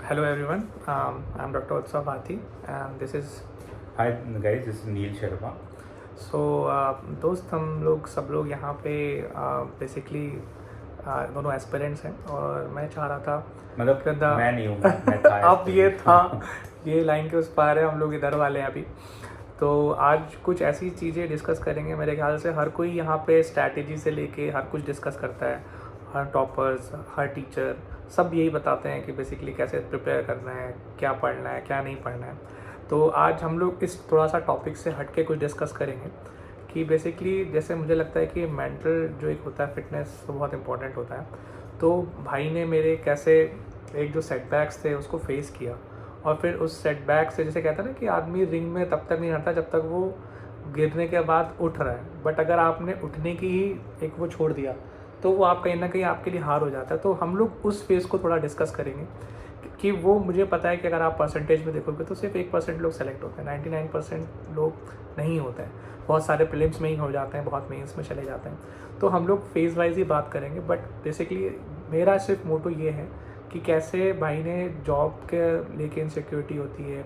Hello everyone, I'm Dr. Utsav Bhati and this is Hi guys, this is Neil Sharma. दोस्त हम लोग सब लोग यहाँ पे बेसिकली दोनों एस्पिरेंट्स हैं और मैं चाह रहा था मतलब कि मैं नहीं हूँ, मैं था अब ये aspirant. था ये लाइन के उस पार है, हम लोग इधर वाले हैं अभी। तो आज कुछ ऐसी चीज़ें डिस्कस करेंगे। मेरे ख्याल से हर कोई यहाँ पे स्ट्रैटेजी से लेके हर कुछ डिस्कस करता है। हर टॉपर्स, हर टीचर सब यही बताते हैं कि बेसिकली कैसे प्रिपेयर करना है, क्या पढ़ना है, क्या नहीं पढ़ना है। तो आज हम लोग इस थोड़ा सा टॉपिक से हट के कुछ डिस्कस करेंगे कि बेसिकली जैसे मुझे लगता है कि मेंटल जो एक होता है फिटनेस वो बहुत इंपॉर्टेंट होता है। तो भाई ने मेरे कैसे एक जो सेटबैक्स थे उसको फेस किया और फिर उस सेटबैक से जैसे कहता है ना कि आदमी रिंग में तब तक नहीं हटता जब तक वो गिरने के बाद उठ रहा है, बट अगर आपने उठने की ही एक वो छोड़ दिया तो वो आप कहीं ना कहीं आपके लिए हार हो जाता है। तो हम लोग उस फेज़ को थोड़ा डिस्कस करेंगे कि वो मुझे पता है कि अगर आप परसेंटेज में देखोगे तो सिर्फ 1% लोग सेलेक्ट होते हैं, 99% लोग नहीं होते हैं। बहुत सारे प्रीलिम्स में ही हो जाते हैं, बहुत मेंस में चले जाते हैं। तो हम लोग फेज़ वाइज ही बात करेंगे, बट बेसिकली मेरा सिर्फ मोटो ये है कि कैसे भाई ने जॉब के लेके इनसिक्योरिटी होती है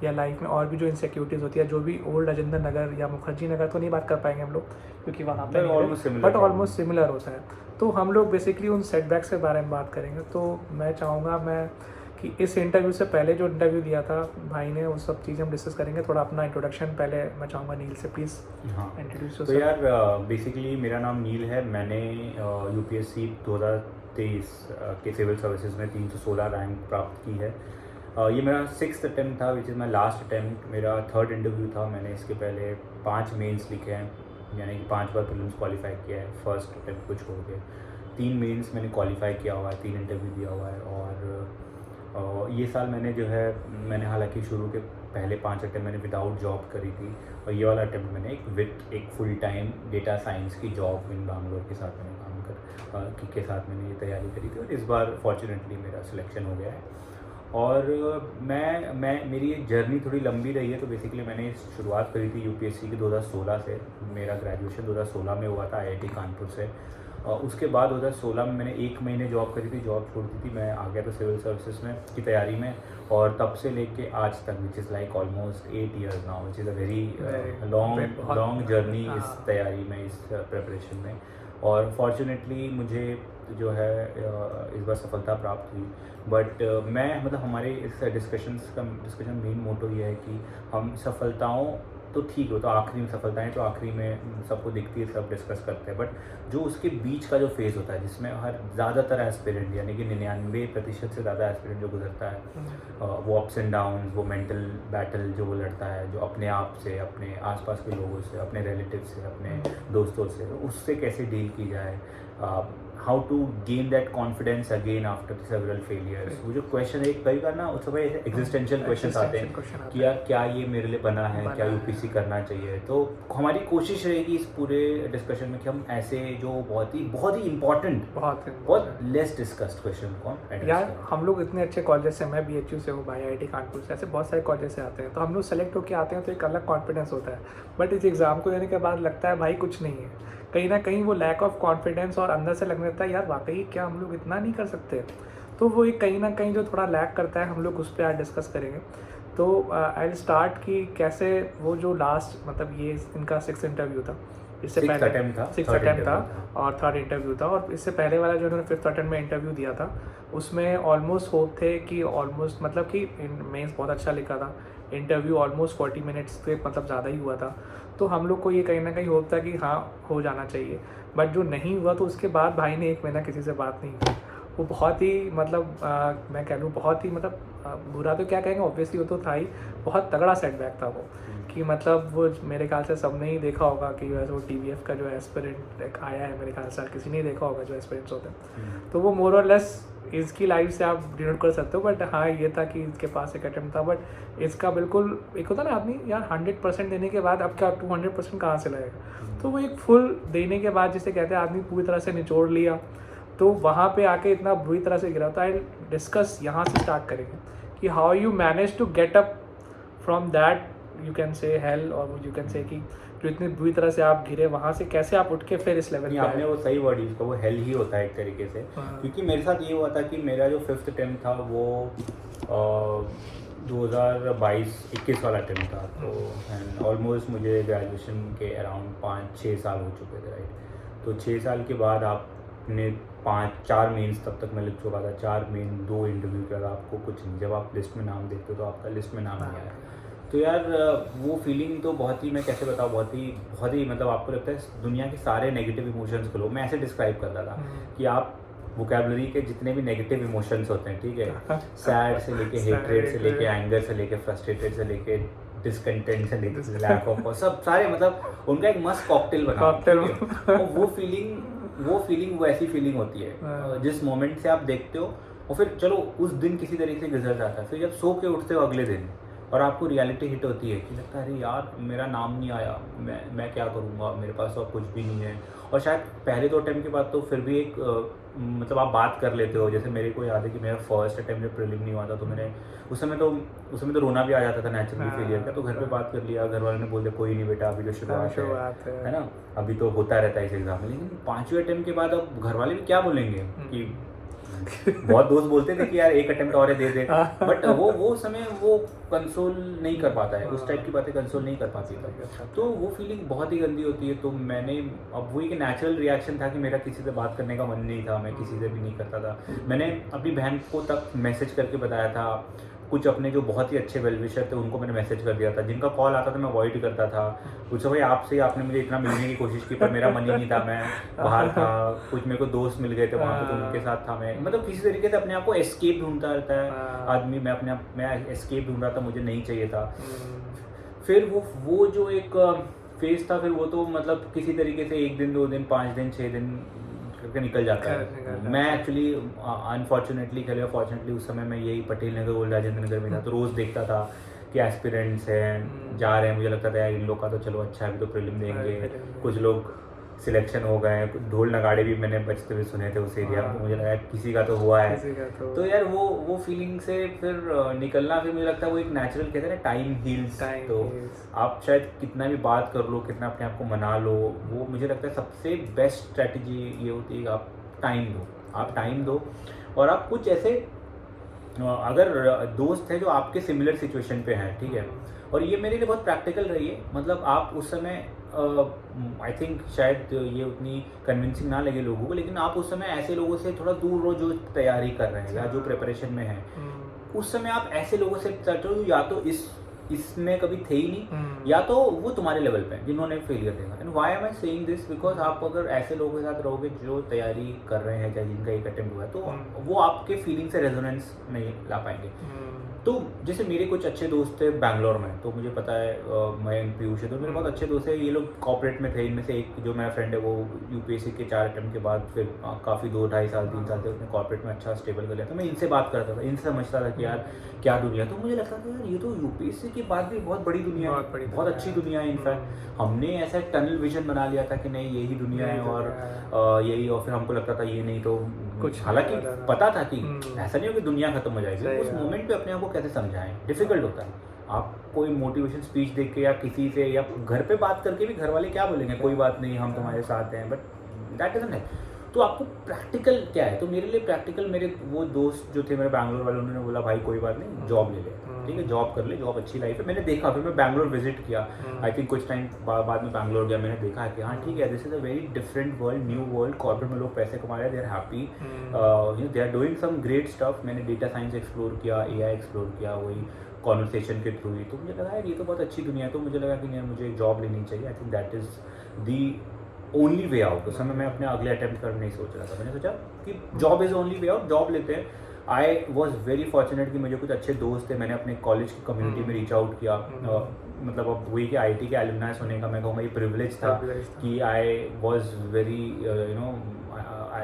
या लाइफ में और भी जो इनसिक्योरिटीज़ होती है, जो भी ओल्ड अजिंदर नगर या मुखर्जी नगर तो नहीं बात कर पाएंगे हम लोग क्योंकि वहाँ पे बट ऑलमोस्ट सिमिलर होता है। तो हम लोग बेसिकली उन सेटबैक्स के बारे में बात करेंगे। तो मैं चाहूँगा कि इस इंटरव्यू से पहले जो इंटरव्यू दिया था भाई ने वो सब चीज़ें हम डिस्कस करेंगे। थोड़ा अपना इंट्रोडक्शन पहले मैं चाहूँगा नील से प्लीज़ इंट्रोड्यूस। तो यार बेसिकली मेरा नाम नील है। मैंने यूपीएससी 2023 के सिविल सर्विसेज में 316 रैंक प्राप्त की है। ये मेरा 6th अटैम्प्ट था, which is my last attempt. मेरा 3rd इंटरव्यू था। मैंने इसके पहले 5 मेंस लिखे हैं, यानी कि 5 बार प्रीलिम्स क्वालिफाई किया है। फर्स्ट अटैम्प्ट को छोड़ के 3 मेंस मैंने क्वालिफाई किया हुआ है, 3 इंटरव्यू दिया हुआ है। और ये साल मैंने हालांकि शुरू के पहले 5 अटैम्प्ट मैंने विदाउट जॉब करी थी, और ये वाला अटैम्प्ट मैंने एक फुल टाइम डेटा साइंस की जॉब इन बैंगलोर के साथ मैंने के साथ मैंने ये तैयारी करी थी, और इस बार फॉर्चुनेटली मेरा सिलेक्शन हो गया है। और मेरी जर्नी थोड़ी लंबी रही है। तो बेसिकली मैंने शुरुआत करी थी यूपीएससी की 2016 से। मेरा ग्रेजुएशन 2016 में हुआ था आईआईटी कानपुर से। उसके बाद 2016 में मैंने 1 महीने जॉब करी थी, जॉब छोड़ दी थी। मैं आ गया था सिविल सर्विसेज में की तैयारी में, और तब से लेके आज तक which is like almost 8 years now, which is a very long journey इस तैयारी में, इस प्रिपरेशन में। और फॉर्चुनेटली मुझे जो है इस बार सफलता प्राप्त हुई। बट मैं मतलब हमारे इस डिस्कशन मेन मोटो ये है कि हम सफलताओं तो ठीक हो, तो आखिरी में सफलताएं तो आखिरी में सबको दिखती है, सब डिस्कस करते हैं। बट जो उसके बीच का जो फेज़ होता है जिसमें ज़्यादातर एस्पिरेंट यानी कि 99% से ज़्यादा एस्पिरेंट जो गुजरता है, वो अप्स एंड डाउन, वो मेंटल बैटल जो वो लड़ता है, जो अपने आप से, अपने आसपास के लोगों से, अपने रिलेटिव से, अपने दोस्तों से, उससे कैसे डील की जाए, how to gain that confidence again after several failures. वो जो क्वेश्चन एक कई बार ना उसमें एग्जिस्टेंशियल क्वेश्चन आते हैं कि यार क्या ये मेरे लिए बना है, क्या यूपीएससी करना चाहिए। तो हमारी कोशिश रहेगी इस पूरे डिस्कशन में कि हम ऐसे जो बहुत ही इंपॉर्टेंट, बहुत लेस डिस्कस्ड क्वेश्चन को यार हम लोग इतने अच्छे कॉलेज से, मैं बीएचयू से हूँ, भाई आईआईटी कानपुर से, ऐसे बहुत सारे कॉलेज से आते हैं। तो हम लोग सेलेक्ट होकर आते हैं तो एक अलग कॉन्फिडेंस होता है, बट इस एग्ज़ाम को देने के बाद लगता है भाई कुछ नहीं है। कहीं ना कहीं वो लैक ऑफ कॉन्फिडेंस और अंदर से लगने लगता है यार वाकई क्या हम लोग इतना नहीं कर सकते। तो वो एक कहीं ना कहीं जो थोड़ा लैक करता है, हम लोग उस पर आज डिस्कस करेंगे। तो आई स्टार्ट कि कैसे वो जो लास्ट मतलब ये इनका 6th इंटरव्यू था, इससे पहले 6th अटैम्प्ट था और 3rd इंटरव्यू था, और इससे पहले वाला जो उन्होंने 5th अटैम्प्ट में इंटरव्यू दिया था उसमें ऑलमोस्ट होप थे कि ऑलमोस्ट मतलब कि मेंस बहुत अच्छा लिखा था, इंटरव्यू ऑलमोस्ट 40 मिनट्स से मतलब ज़्यादा ही हुआ था। तो हम लोग को ये कहीं ना कहीं होप था कि हाँ हो जाना चाहिए, बट जो नहीं हुआ तो उसके बाद भाई ने 1 महीना किसी से बात नहीं की। वो बहुत ही मतलब मैं कह लूँ बहुत ही मतलब बुरा तो क्या कहेंगे, ऑब्वियसली वो तो था ही, बहुत तगड़ा सेटबैक था वो कि मतलब वो मेरे ख्याल से सबने ही देखा होगा कि वैसे वो टीवीएफ का जो एस्पिरेंट आया है, मेरे ख्याल से किसी ने देखा होगा जो एस्पिरेंट्स होते हैं। तो वो मोर और लेस इसकी लाइफ से आप डिनोट कर सकते हो। बट हाँ ये था कि इसके पास एक अटैम्प्ट था, बट इसका बिल्कुल एक होता ना आदमी यार 100% देने के बाद अब क्या 200% कहाँ से लगेगा। तो वो एक फुल देने के बाद जिसे कहते हैं आदमी पूरी तरह से निचोड़ लिया, तो वहाँ पे आके इतना बुरी तरह से गिरा। तो आई डिस्कस यहाँ से स्टार्ट करेंगे कि how you manage to get up from that, you can say hell, और यू कैन से कि जो इतनी बुरी तरह से आप गिरे वहाँ से कैसे आप उठ के फिर इस लेवल पे आपने वो सही वर्ड यूज किया, वो हेल ही होता है एक तरीके से। क्योंकि मेरे साथ ये हुआ था कि मेरा जो 5th अटेम्प्ट था वो 2022-21 वाला अटेम्प्ट था। तो एंड ऑलमोस्ट मुझे ग्रेजुएशन के अराउंड 5-6 साल हो चुके थे, राइट। तो 6 साल के बाद आपने 5-4 मेंस तब तक मैं लिख चुका था, 4 मेन 2 इंटरव्यू के बाद आपको कुछ नहीं, जब आप लिस्ट में नाम देखते हो तो आपका लिस्ट में नाम नहीं आया। तो यार वो फीलिंग तो बहुत ही, मैं कैसे बताऊँ, बहुत ही मतलब आपको लगता है दुनिया के सारे नेगेटिव इमोशंस को लो, मैं ऐसे डिस्क्राइब करता था कि आप वोकेबलरी के जितने भी नेगेटिव इमोशंस होते हैं, ठीक है, सैड से लेके हेट्रेड से लेके एंगर से लेके फ्रस्ट्रेटेड से लेके डिसकंटेंट से लेके लैक ऑफ, सब सारे मतलब उनका एक मस्त कॉकटेल बना। और वो फीलिंग वैसी फीलिंग होती है जिस मोमेंट से आप देखते हो, और फिर चलो उस दिन किसी तरीके से गुजर जाता है, फिर जब सो के उठते हो अगले दिन और आपको रियलिटी हिट होती है कि लगता है अरे यार मेरा नाम नहीं आया, मैं क्या करूँगा, मेरे पास तो अब कुछ भी नहीं है। और शायद पहले 2 अटेम्प्ट के बाद तो फिर भी एक मतलब आप बात कर लेते हो। जैसे मेरे को याद है कि मेरा फर्स्ट अटेम्प्ट जब प्रीलिम नहीं हुआ था तो मैंने उस समय तो रोना भी आ जाता था नेचुरली फेलियर का, तो घर पे बात कर लिया, घर वालों ने बोल दिया कोई नहीं बेटा अभी तो शुरुआत है ना, अभी तो होता रहता है इस एग्जाम में। लेकिन 5वें अटेम्प्ट के बाद अब घर वाले भी क्या बोलेंगे कि बहुत दोस्त बोलते थे कि यार एक अटेम्प्ट और है, दे दे, बट वो समय वो कंसोल नहीं कर पाता है, उस टाइप की बातें कंसोल नहीं कर पाती था। तो वो फीलिंग बहुत ही गंदी होती है। तो मैंने अब वही एक नेचुरल रिएक्शन था कि मेरा किसी से बात करने का मन नहीं था, मैं किसी से भी नहीं करता था। मैंने अपनी बहन को तक मैसेज करके बताया था, कुछ अपने जो बहुत ही अच्छे वेलविशर थे उनको मैंने मैसेज कर दिया था, जिनका कॉल आता था मैं अवॉइड करता था। कुछ भाई आपसे आपने मुझे इतना मिलने की कोशिश की पर मेरा मन ही नहीं था, मैं बाहर था, कुछ मेरे को दोस्त मिल गए थे वहाँ पे तो उनके साथ था मैं, मतलब किसी तरीके से अपने आप को एस्केप ढूंढता रहता है आदमी। मैं एस्केप ढूंढ रहा था, मुझे नहीं चाहिए था। फिर वो जो एक फेज था, फिर वो तो मतलब किसी तरीके से 1 दिन 2 दिन 5 दिन 6 दिन करके निकल जाता है। मैं एक्चुअली अनफॉर्चुनेटली फॉर्चुनेटली उस समय मैं यही पटेल नगर ओल्ड राजेंद्र नगर में था, तो रोज़ देखता था कि एस्पिरेंट्स हैं जा रहे हैं, मुझे लगता था यार इन लोग का तो चलो अच्छा है, अभी तो प्रीलिम देंगे, कुछ लोग सिलेक्शन हो गए, ढोल नगाड़े भी मैंने बचते हुए सुने थे उस एरिया में, मुझे लगा किसी का तो हुआ है। तो यार वो फीलिंग से फिर निकलना, फिर मुझे लगता है वो एक नेचुरल कहते हैं ना टाइम हील्स। तो आप शायद कितना भी बात कर लो, कितना अपने आप को मना लो, वो मुझे लगता है सबसे बेस्ट स्ट्रैटेजी ये होती है कि आप टाइम दो और आप कुछ ऐसे अगर दोस्त है जो आपके सिमिलर सिचुएशन पे हैं, ठीक है, और ये मेरे लिए बहुत प्रैक्टिकल रही है। मतलब आप उस समय आई थिंक शायद ये उतनी कन्विंसिंग ना लगे लोगों को, लेकिन आप उस समय ऐसे लोगों से थोड़ा दूर रहो जो तैयारी कर रहे हैं या जो प्रिपरेशन में है। उस समय आप ऐसे लोगों से चलो या तो इसमें कभी थे ही नहीं, या तो वो तुम्हारे लेवल पे हैं जिन्होंने फेलियर देखा। And why am I saying this, because आप अगर ऐसे लोगों के साथ रहोगे जो तैयारी कर रहे हैं, चाहे जिनका एक अटेम्प्ट हुआ है, तो वो आपके फीलिंग से रेजोनेंस नहीं ला पाएंगे। तो जैसे मेरे कुछ अच्छे दोस्त थे बैंगलोर में, तो मुझे पता है मयंक पीयूष है, तो मेरे बहुत अच्छे दोस्त है, ये लोग कॉर्पोरेट में थे। इनमें से एक जो मेरा फ्रेंड है वो यूपीएससी के 4 अटेम्प्ट के बाद फिर काफ़ी 2-2.5 साल 3 साल से उसने कॉर्पोरेट में अच्छा स्टेबल कर लिया। तो मैं इनसे बात करता था, इनसे समझता था कि यार क्या दुनिया। तो मुझे लगता था यार ये तो यूपीएससी के बाद भी बहुत बड़ी दुनिया है, बहुत अच्छी दुनिया है। इनफैक्ट हमने ऐसा टनल विजन बना लिया था कि नहीं यही दुनिया है और यही, और फिर हमको लगता था ये नहीं तो कुछ, हालांकि पता था कि ऐसा नहीं हो कि दुनिया खत्म हो जाएगी। उस मोमेंट पे अपने आप को कैसे समझाएं, डिफिकल्ट होता है। आप कोई मोटिवेशन स्पीच देख के या किसी से या घर पे बात करके भी घर वाले क्या बोलेंगे, कोई बात नहीं हम तुम्हारे साथ हैं, बट दैट डजंट है। तो आपको प्रैक्टिकल क्या है, तो मेरे लिए प्रैक्टिकल, मेरे वो दोस्त जो थे मेरे बैंगलोर वाले, उन्होंने बोला भाई कोई बात नहीं जॉब ले ले, ठीक है जॉब कर ले, जॉब अच्छी लाइफ है। मैंने देखा, फिर मैं बैंगलोर विजिट किया, आई थिंक कुछ टाइम बाद में बैंगलोर गया, मैंने देखा कि हाँ ठीक है, this is a very different world, new world. Corporate में लोग पैसे कमा रहे हैं, they are happy, they are doing some great stuff. मैंने डेटा साइंस एक्सप्लोर किया, AI एक्सप्लोर किया, वही कॉन्वर्सेशन के थ्रू ही। तो मुझे लगा यार ये तो बहुत अच्छी दुनिया है। तो मुझे लगा कि नहीं मुझे जॉब लेनी चाहिए, I think that is the only way out. उस समय मैं अपने अगले अटेम्प्ट करने नहीं सोच रहा था, मैंने सोचा कि job is only way out, job लेते हैं। आई वॉज वेरी फॉर्चुनेट कि मुझे कुछ अच्छे दोस्त थे, मैंने अपने कॉलेज की कम्युनिटी में रीच आउट किया। मतलब अब वही कि IT के एलुमनास होने का मैं कहूँगा ये प्रिविलेज था कि I was very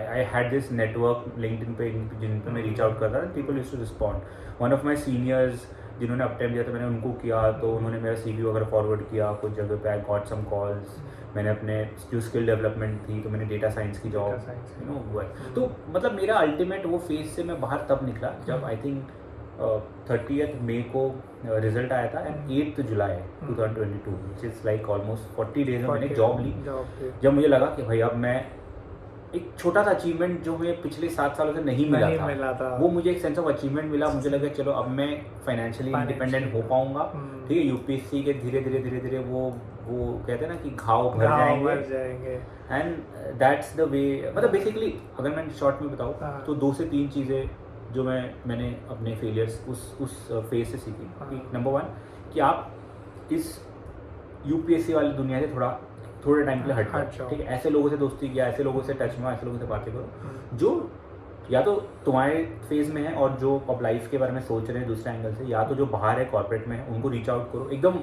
I had this network LinkedIn पे जिन पे मैं रीच आउट करता था, people used to respond. One of my seniors जिन्होंने अटेम्प्ट दिया था मैंने उनको किया, तो उन्होंने मेरा CV वगैरह फॉरवर्ड किया कुछ जगह पे, आई गॉट सम कॉल्स। मैंने अपने जो स्किल डेवलपमेंट थी तो मैंने डेटा साइंस की जॉब हुआ। तो मतलब मेरा अल्टीमेट वो फेज से मैं बाहर तब निकला जब आई थिंक 30th मई को रिजल्ट आया था and 8th July 2022, which is like almost 40 days में मैंने जॉब ली। जब मुझे लगा कि भाई अब मैं एक छोटा सा अचीवमेंट जो हमें पिछले 7 सालों से नहीं मिला था, वो मुझे एक सेंस ऑफ अचीवमेंट मिला। मुझे लगा चलो अब मैं फाइनेंशियली इंडिपेंडेंट हो पाऊंगा, ठीक है। यूपीएससी के धीरे धीरे वो कहते हैं ना कि घाव भर जाएंगे, एंड दैट्स द वे। मतलब बेसिकली अगर मैं शॉर्ट में बताऊँ तो 2 से 3 चीज़ें जो मैंने अपने फेलियर्स उस फेज से सीखी कि नंबर 1 कि आप इस यूपीएससी वाली दुनिया से थोड़े टाइम के लिए हट जाओ, ठीक है। ऐसे लोगों से दोस्ती किया, ऐसे लोगों से टच में, ऐसे लोगों से बातें करो जो या तो तुम्हारे फेज में है और जो अब लाइफ के बारे में सोच रहे हैं दूसरे एंगल से, या तो जो बाहर है कॉर्पोरेट में है, उनको रीच आउट करो, एकदम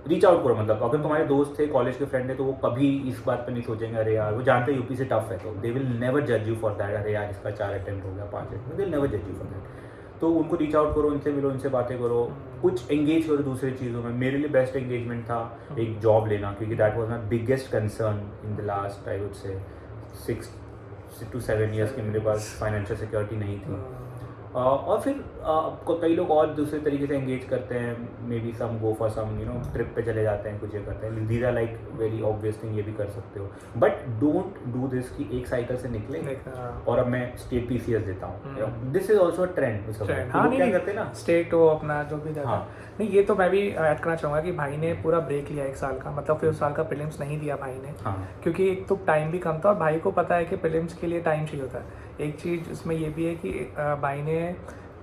रीच आउट करो। मतलब अगर तुम्हारे दोस्त थे, कॉलेज के फ्रेंड है, तो वो कभी इस बात पे नहीं सोचेंगे अरे यार वो जानते हैं यूपी से टफ है, तो दे विल नेवर जज यू फॉर दैट, अरे यार इसका 4 अटेम्प्ट हो गया, 5 अटेम्प्ट, दे विल नेवर जज यू फॉर दैट। तो उनको रीच आउट करो, इनसे मिलो, इनसे बातें करो, कुछ एंगेज करो दूसरी चीज़ों में। मेरे लिए बेस्ट एंगेजमेंट था एक जॉब लेना, क्योंकि that was my biggest concern in the last I would say 6 to 7 years कि मेरे पास फाइनेंशियल सिक्योरिटी नहीं थी। और फिर कई लोग और दूसरे तरीके से एंगेज करते हैं, maybe some go for some trip पे चले जाते हैं, कुछ ये करते हैं, these are like very obvious thing, ये भी कर सकते हो। बट डोंट डू दिस कि एक साइकिल से निकले और अब मैं स्टेट पीसीएस देता हूँ। This is also a trend. क्या करते हैं ना, स्टेट हो अपना जो भी जाता है। नहीं, ये तो मैं भी ऐड करना चाहूँगा कि भाई ने पूरा ब्रेक लिया 1 साल का, मतलब फिर उस साल का प्रीलिम्स नहीं दिया भाई ने, क्योंकि एक तो टाइम भी कम था और भाई को पता है कि प्रीलिम्स के लिए टाइम चाहिए होता है। एक चीज़ इसमें ये भी है कि भाई ने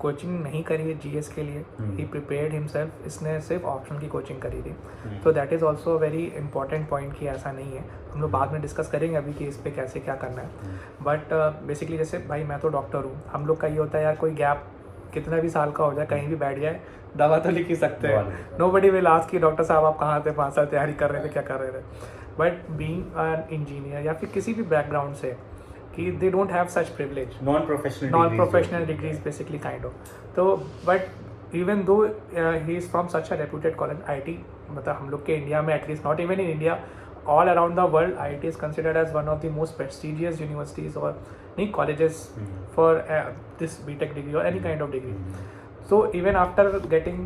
कोचिंग नहीं करी है जीएस के लिए, ही प्रिपेयर्ड हिमसेल्फ, इसने सिर्फ ऑप्शन की कोचिंग करी थी। तो that is also very important point कि ऐसा नहीं है। हम लोग बाद में डिस्कस करेंगे अभी कि इस पर कैसे क्या करना है। बट बेसिकली जैसे भाई मैं तो डॉक्टर हूँ, हम लोग का ये होता है यार कोई गैप कितना भी साल का हो जाए, कहीं भी बैठ जाए, दवा तो लिख ही सकते हैं। नोबडी विल आस्क कि डॉक्टर साहब आप कहाँ थे, 5 साल तैयारी कर रहे थे, क्या कर रहे थे। बट बीइंग एन इंजीनियर या फिर किसी भी बैकग्राउंड से कि they don't have such privilege, non professional degrees basically kind of. तो but even though he is from such a reputed college, IT, मतलब हम लोग के इंडिया में at least, not even in India, all around the world IIT is considered as one of the most prestigious universities or colleges for this BTech degree or any kind of degree. So even after getting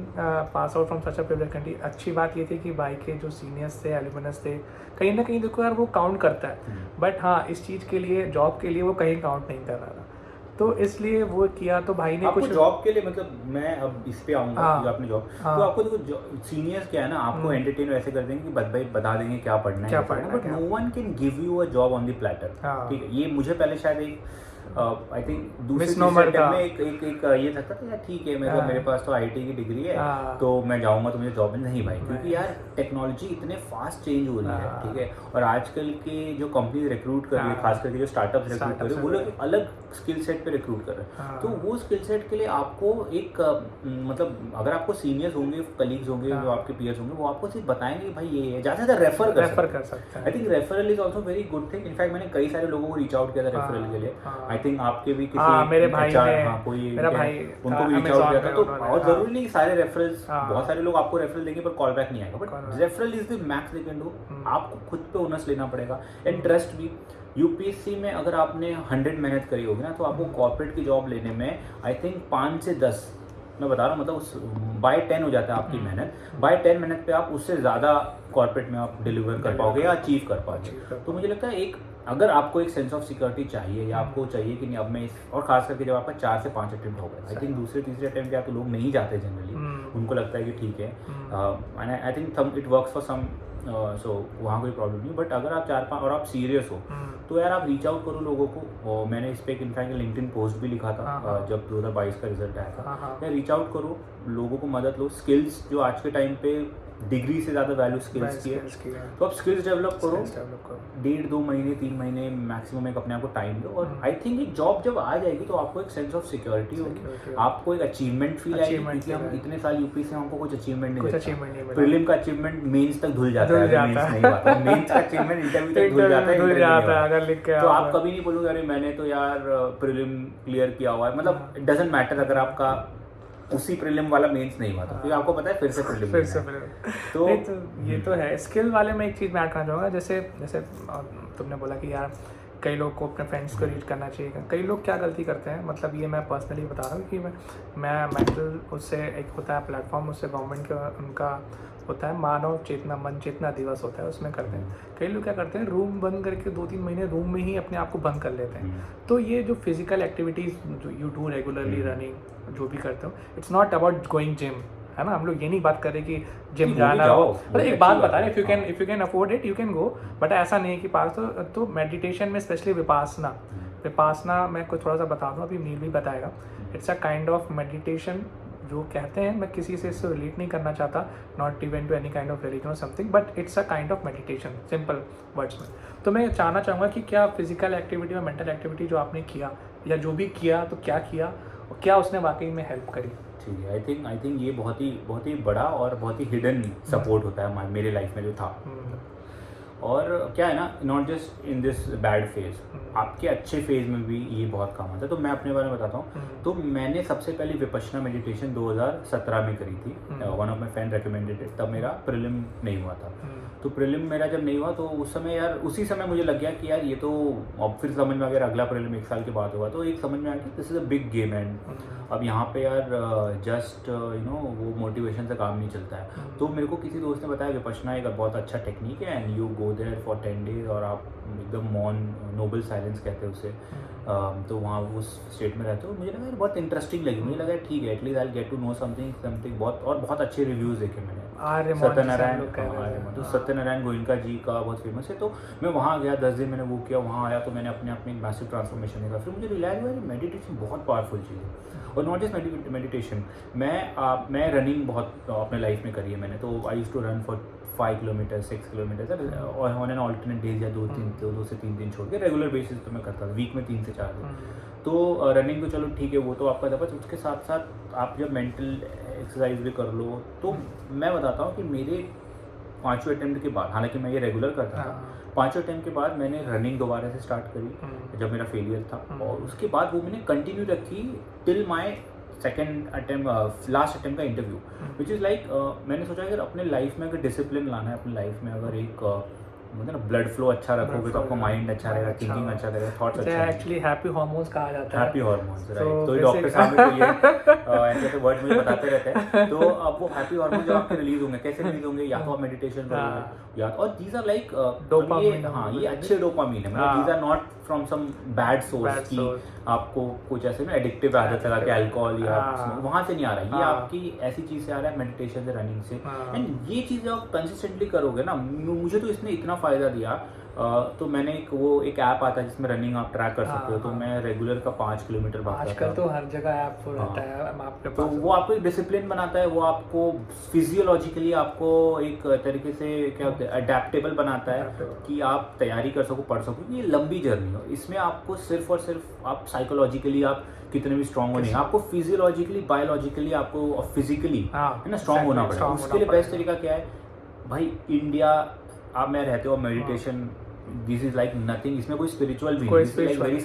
pass out from such a privileged country, अच्छी बात ये थी कि भाई के जो seniors थे, एल्यूमिनस थे, कहीं ना कहीं देखो यार वो काउंट करता है। बट हाँ, इस चीज़ के लिए, जॉब के लिए वो कहीं काउंट नहीं कर रहा था, तो इसलिए वो किया। तो भाई ने कुछ जॉब के लिए, मतलब मैं अब इस पे आऊँगा, आपने जॉब, तो आपको देखो सीनियर्स क्या है ना, आपको एंटरटेन वैसे कर देंगे कि भाई बता देंगे क्या पढ़ना है, but no one can give you a job on the platter, ठीक है। ये मुझे पहले शायद एक आई थिंक दूसरे टाइम में एक ये लगता था यार ठीक है, मेरे पास तो आईटी की डिग्री है तो मैं जाऊंगा तो मुझे जॉब नहीं भाई, क्योंकि यार टेक्नोलॉजी इतने फास्ट चेंज हो रही है, ठीक है। और आजकल के जो कंपनी रिक्रूट कर रही है, खास करके जो स्टार्टअप्स रिक्रूट कर रहे हैं, वो लोग अलग स्किल सेट पे रिक्रूट कर रहे हैं। तो वो स्किल सेट के लिए आपको एक मतलब अगर आपको सीनियर्स होंगे, कलीग्स होंगे, जो आपके पीयर्स होंगे, वो आपको सिर्फ बताएंगे भाई ये है, ज़्यादा से रेफर कर सकते हैं। I think referral is also very good thing. In fact मैंने कई सारे लोगों को रीच आउट किया था रेफरल के लिए। आई थिंक आपके भी किसी मेरे भाई कोई मेरा भाई उनको भी रीच आउट किया था। तो बहुत जरूरी नहीं सारे रेफरल्स, बहुत सारे लोग आपको रेफरल देंगे पर कॉल बैक नहीं आएगा, but referral is the max they can do. आपको खुद पे ओनर्स लेना पड़ेगा एंड ट्रस्ट भी। यूपीएससी में अगर आपने 100 मेहनत करी होगी ना, तो आपको कॉर्पोरेट की जॉब लेने में आई थिंक 5 से 10, मैं बता रहा हूँ, मतलब बाय 10 हो जाता है आपकी मेहनत। बाय 10 मेहनत पे आप उससे ज़्यादा कॉर्पोरेट में आप डिलीवर कर पाओगे या अचीव कर पाओगे। तो मुझे लगता है एक अगर आपको एक सेंस ऑफ सिक्योरिटी चाहिए, या आपको चाहिए कि नहीं अब मैं इस, और खास करके जब आपका 4 से 5 अटेम्प्ट हो गए, आई थिंक दूसरे तीसरे अटेम्प्ट या तो लोग नहीं जाते जनरली, उनको लगता है कि ठीक है, and I think it works for some, so वहाँ कोई प्रॉब्लम नहीं। बट अगर आप 4-5 और आप सीरियस हो तो यार आप रीच आउट करो लोगों को। और मैंने इस पर एक इनफैक्ट लिंक्डइन पोस्ट भी लिखा था जब 2022 का रिजल्ट आया था। या रीच आउट करो, लोगों को मदद लो। स्किल्स जो आज के टाइम पे डिग्री से ज़्यादा वैल्यू स्किल्स की है, तो आप स्किल्स डेवलप करो। 1.5-2 महीने 3 महीने मैक्सिमम एक अपने आप को टाइम दो, और आई थिंक एक जॉब जब आ जाएगी तो आपको एक सेंस ऑफ सिक्योरिटी होगी, आपको एक अचीवमेंट फील आएगी, क्योंकि हम इतने साल यूपी से हमको कुछ अचीवमेंट नहीं मिला। प्रीलिम का अचीवमेंट मेंस तक धुल जाता है, मेंस का अचीवमेंट इंटरव्यू तक धुल जाता है, अगर लिख के तो आप कभी नहीं बोलोगे अरे मैंने तो यार प्रीलिम क्लियर किया हुआ है। मतलब इट डजंट मैटर अगर आपका उसी प्रीलिम वाला मेंस नहीं हुआ था, क्योंकि आपको पता है फिर से प्रीलिम तो ये तो है। स्किल वाले में एक चीज़ मैं ऐड करना चाहूँगा, जैसे तुमने बोला कि यार कई लोग को अपने फ्रेंड्स को रीच करना चाहिए। कई लोग क्या गलती करते हैं, मतलब ये मैं पर्सनली बता रहा हूँ कि मैं मेंटल, उससे एक होता है प्लेटफॉर्म, उससे गवर्नमेंट का उनका होता है, मानव चेतना मन चेतना दिवस होता है, उसमें करते हैं। कई लोग क्या करते हैं, रूम बंद करके 2-3 महीने रूम में ही अपने आप को बंद कर लेते हैं। तो ये जो फिजिकल एक्टिविटीज़ जो यू डू रेगुलरली, रनिंग जो भी करते हो, it's not about going gym, है ना। हम लोग ये नहीं बात कर रहे कि जिम जाना हो, मतलब एक बात बता रहे, if you can afford it you can go, but ऐसा नहीं है कि पास। तो मेडिटेशन में स्पेशली विपासना मैं कुछ थोड़ा सा बता दूँ, अभी नील भी बताएगा। It's a kind of meditation जो कहते हैं, मैं किसी से इससे रिलेट नहीं करना चाहता, not even to any kind of religion और something, but it's a kind of meditation, simple words में। तो मैं चाहना चाहूँगा कि क्या फिजिकल एक्टिविटी और मेंटल एक्टिविटी जो आपने किया, या जो भी किया तो क्या किया, और क्या उसने वाकई में हेल्प करी? ठीक है, आई थिंक ये बहुत ही बड़ा और बहुत ही हिडन सपोर्ट होता है मेरे लाइफ में जो था। और क्या है ना, not just in this bad phase, आपके अच्छे फेज में भी ये बहुत काम आता है। तो मैं अपने बारे में बताता हूँ। तो मैंने सबसे पहले विपश्यना मेडिटेशन 2017 में करी थी। One of my friend recommended it. तब मेरा प्रीलिम नहीं हुआ था। तो प्रीलिम मेरा जब नहीं हुआ, तो उस समय यार, उसी समय मुझे लग गया कि यार ये तो, अब फिर समझ में आ गया, अगला प्रीलिम 1 साल के बाद हुआ, तो एक समझ में आ गया this is a big game. And अब यहाँ पे यार जस्ट वो मोटिवेशन से काम नहीं चलता है। तो मेरे को किसी दोस्त ने बताया विपश्यना एक बहुत अच्छा टेक्निक है, and you go there for 10 days, और आप एकदम मौन, नोबल साइलेंस कहते हैं उसे, तो वहाँ उस स्टेट में रहते हो। मुझे लगा यार बहुत इंटरेस्टिंग लगी, मुझे लगा ठीक है, at least I get to know something बहुत अच्छे रिव्यूज़ देखे मैंने। सत्यनारायण, तो सत्यनारायण गोयनका जी का बहुत फेमस है। तो मैं वहाँ गया, 10 दिन मैंने वो किया, वहाँ आया तो मैंने अपने आप में एक मैसिव ट्रांसफॉर्मेशन देखा। फिर मुझे रियलाइज हुआ कि मेडिटेशन बहुत पावरफुल चीज़ है। और नॉट जस्ट मेडिटेशन, मैं रनिंग बहुत अपने लाइफ में करी है मैंने। तो I used to run for 5 kilometre 6 kilometre और ऑन एन ऑल्टरनेट डेज, या 2 से 3 दिन छोड़ के रेगुलर बेसिस पे मैं करता था, वीक में 3 से 4 दिन। तो रनिंग तो चलो ठीक है, वो तो आपका था, बस उसके साथ साथ आप जब मेंटल एक्सरसाइज भी कर लो। तो मैं बताता हूँ कि मेरे 5वें अटेम्प्ट के बाद, हालांकि मैं ये रेगुलर करता था, 5वें अटेम्प्ट के बाद मैंने रनिंग दोबारा से स्टार्ट करी जब मेरा फेलियर था। और उसके बाद वो मैंने कंटिन्यू रखी till my second attempt, last attempt का इंटरव्यू, विच इज़ लाइक मैंने सोचा अगर अपने लाइफ में अगर डिसिप्लिन लाना है अपनी लाइफ में, अगर एक मतलब ना ब्लड फ्लो अच्छा रखोगे तो आपका माइंड अच्छा रहेगा, थिंकिंग अच्छा रहेगा, थॉट्स अच्छा। एक्चुअली हैप्पी हार्मोन्स कहा जाता है। Happy hormones, right. तो डॉक्टर साहब तो ये ऐसे तो वर्ड मुझे बताते रहते हैं। तो अब वो हैप्पी हार्मोन जब आपके रिलीज होंगे, कैसे रिलीज होंगे, या तो आप मेडिटेशन करोगे, या और दीज आर लाइक डोपामिन। हाँ, ये अच्छे डोपामिन है, मतलब these are not from some bad source की आपको कुछ ऐसे ना एडिक्टिव आदत लगा के अल्कोहल या वहाँ से नहीं आ रहा है। ये आपकी ऐसी चीज़ से आ रहा है, मेडिटेशन से, रनिंग से। एंड ये चीज़ आप कंसिस्टेंटली करोगे ना, मुझे तो इसने इतना फ़ायदा दिया। तो मैंने एक ऐप आता है जिसमें रनिंग आप ट्रैक कर सकते हो। तो मैं रेगुलर का 5 किलोमीटर भागता था। आजकल तो हर जगह ऐप रहता है आपके तो पास। वो आपको एक डिसिप्लिन बनाता है, वो आपको फिजियोलॉजिकली आपको एक तरीके से क्या होता है, अडेप्टेबल बनाता है कि आप तैयारी कर सको, पढ़ सको। ये लंबी जर्नी है, इसमें आपको सिर्फ और सिर्फ आप साइकोलॉजिकली आप कितने भी स्ट्रांग हो नहीं, आपको फिजियोलॉजिकली, बायोलॉजिकली आपको और फिजिकली है ना स्ट्रांग होना पड़ेगा। उसके लिए बेस्ट तरीका क्या है भाई, इंडिया आप में रहते हो, meditation this is like nothing, इसमें कोई स्पिरिचुअल भी नहीं, this is like very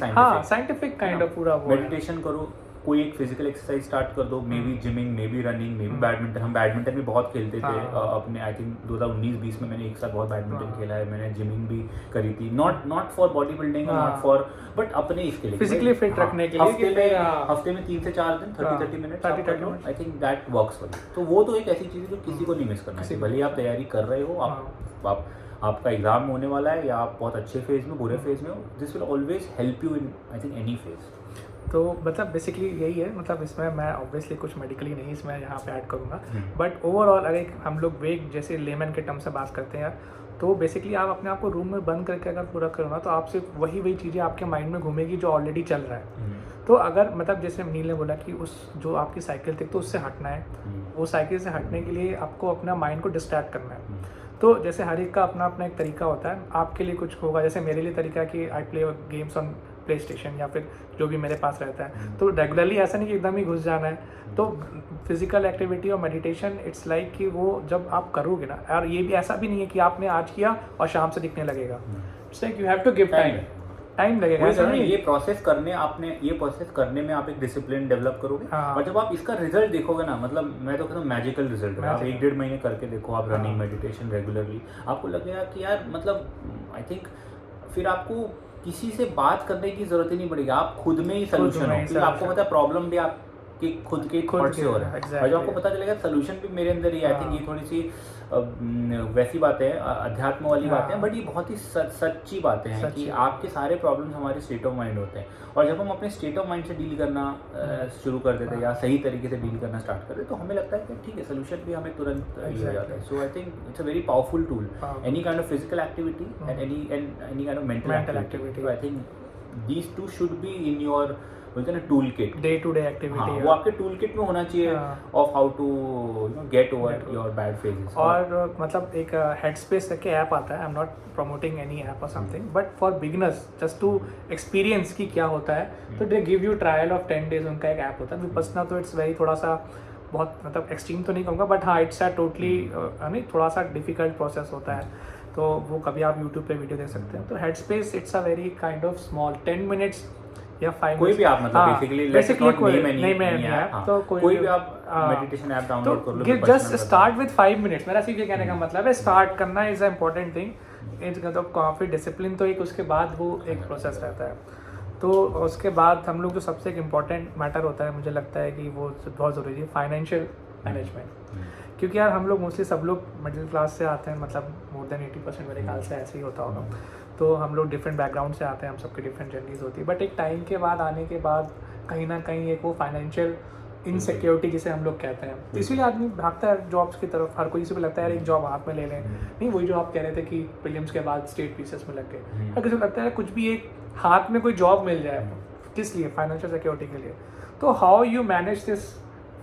scientific kind of पूरा वो मेडिटेशन करो, कोई एक फिजिकल एक्सरसाइज स्टार्ट कर दो, may be gymming, may be running, may be badminton. हम बैडमिंटन भी बहुत खेलते थे अपने, आई थिंक 2019-20 में मैंने एक साल बहुत बैडमिंटन खेला है। मैंने जिमिंग भी करी थी, not for body building, not for, but अपने इसके लिए फिजिकली फिट रखने के लिए। हफ्ते में 3 से 4 दिन 30 minute, I think that works for you. तो वो तो एक ऐसी चीज़ है जो किसी को नहीं मिस करना चाहिए, भले आप तैयारी कर रहे हो, आप आपका एग्जाम होने वाला है, या आप बहुत अच्छे फेज में, बुरे फेज में हो, this will always help you in I think any phase. तो मतलब बेसिकली यही है, मतलब इसमें मैं ऑब्वियसली कुछ मेडिकली नहीं इसमें यहाँ पे ऐड करूँगा, बट ओवरऑल अगर हम लोग वेग जैसे लेमन के टर्म से बात करते हैं, तो बेसिकली आप अपने आप को रूम में बंद करके अगर पूरा करो ना, तो आपसे वही चीज़ें आपके माइंड में घूमेगी जो ऑलरेडी चल रहा है। तो अगर मतलब जैसे नील ने बोला कि उस जो आपकी साइकिल थी तो उससे हटना है, वो साइकिल से हटने के लिए आपको अपना माइंड को डिस्ट्रैक्ट करना है। तो जैसे हर एक का अपना अपना एक तरीका होता है, आपके लिए कुछ होगा, जैसे मेरे लिए तरीका कि I play games on play station या फिर जो भी मेरे पास रहता है। तो रेगुलरली ऐसा नहीं कि एकदम ही घुस जाना है। तो फिजिकल एक्टिविटी और मेडिटेशन इट्स लाइक कि वो जब आप करोगे ना, और ये भी ऐसा भी नहीं है कि आपने आज किया और शाम से दिखने लगेगा। It's like you have to give time लगेगा। ये प्रोसेस करने में आप एक डिसिप्लिन डेवलप करोगे। और जब आप इसका रिजल्ट देखोगे ना, मतलब मैं तो कहता हूँ मैजिकल रिजल्ट है। आप 1-1.5 महीने करके देखो, आप रनिंग, मेडिटेशन रेगुलरली, आपको लगेगा कि यार मतलब आई थिंक फिर आपको किसी से बात करने की जरूरत ही नहीं पड़ेगी, आप खुद में ही सोल्यूशन हो। आपको पता है प्रॉब्लम भी आप आपके खुद के खुद थॉट से के, हो रहा है, और exactly. जब आपको पता चलेगा सोल्यूशन भी मेरे अंदर ही है। आई थिंक हाँ। ये थोड़ी सी वैसी बातें हैं, अध्यात्म वाली हाँ। बातें हैं, बट ये बहुत ही सच्ची बातें हैं सच्ची कि बात। आपके सारे प्रॉब्लम्स हमारे स्टेट ऑफ माइंड होते हैं, और जब हम अपने स्टेट ऑफ माइंड से डील करना शुरू कर देते हैं या सही तरीके से डील करना स्टार्ट कर देते, तो हमें लगता है कि ठीक है, सोल्यूशन भी हमें तुरंत ये हो जाता है। So I think it's a very powerful tool, any kind of physical activity and any kind of mental activity. So I think these two should be in your, बोलते हैं ना, tool kit, day to day हाँ, activity. वो आपके tool kit में होना चाहिए of how to get over your bad phases. और मतलब एक हेडस्पेस करके ऐप आता है, I am not promoting any app और something, but for beginners just to experience की क्या होता है, तो they give you trial of 10 days, उनका एक ऐप होता है। विपस्सना तो इट्स वेरी थोड़ा सा बहुत मतलब एक्सट्रीम तो नहीं कहूँगा, बट हाँ इट्स टोटली नहीं, थोड़ा सा डिफिकल्ट प्रोसेस होता है, तो वो कभी आप यूट्यूब पे वीडियो देख सकते हैं। तो headspace it's a very kind of small 10 minutes या 5 कोई भी आप मतलब बेसिकली तो कोई भी आप मेडिटेशन ऐप डाउनलोड कर लो, जस्ट स्टार्ट विद 5 minutes। मेरा सिर्फ ये कहने का मतलब है, स्टार्ट करना इज अ इम्पोर्टेंट थिंग। मतलब काफ़ी डिसिप्लिन तो एक, उसके बाद वो एक प्रोसेस रहता है। तो उसके बाद हम लोग जो सबसे एक इम्पॉर्टेंट मैटर होता है, मुझे लगता है कि वो बहुत ज़रूरी है, फाइनेंशियल मैनेजमेंट। क्योंकि यार हम लोग मोस्टली सब लोग मिडिल क्लास से आते हैं, मतलब मोर देन 80% मेरे ख्याल से ऐसे ही होता होगा। तो हम लोग डिफरेंट बैकग्राउंड से आते हैं, हम सबकी डिफरेंट जर्नीज होती है, बट एक टाइम के बाद आने के बाद कहीं ना कहीं एक वो फाइनेंशियल इनसिक्योरिटी जिसे हम लोग कहते हैं, तो इसीलिए आदमी भागता है जॉब्स की तरफ। हर कोई से भी लगता है यार एक जॉब हाथ में ले लें, नहीं वही जो आप कह रहे थे कि प्रीलिम्स के बाद स्टेट पीसेस में लग गए, हर किसी को लगता है कुछ भी एक हाथ में कोई जॉब मिल जाए, किस लिए, फाइनेंशियल सिक्योरिटी के लिए। तो how you manage this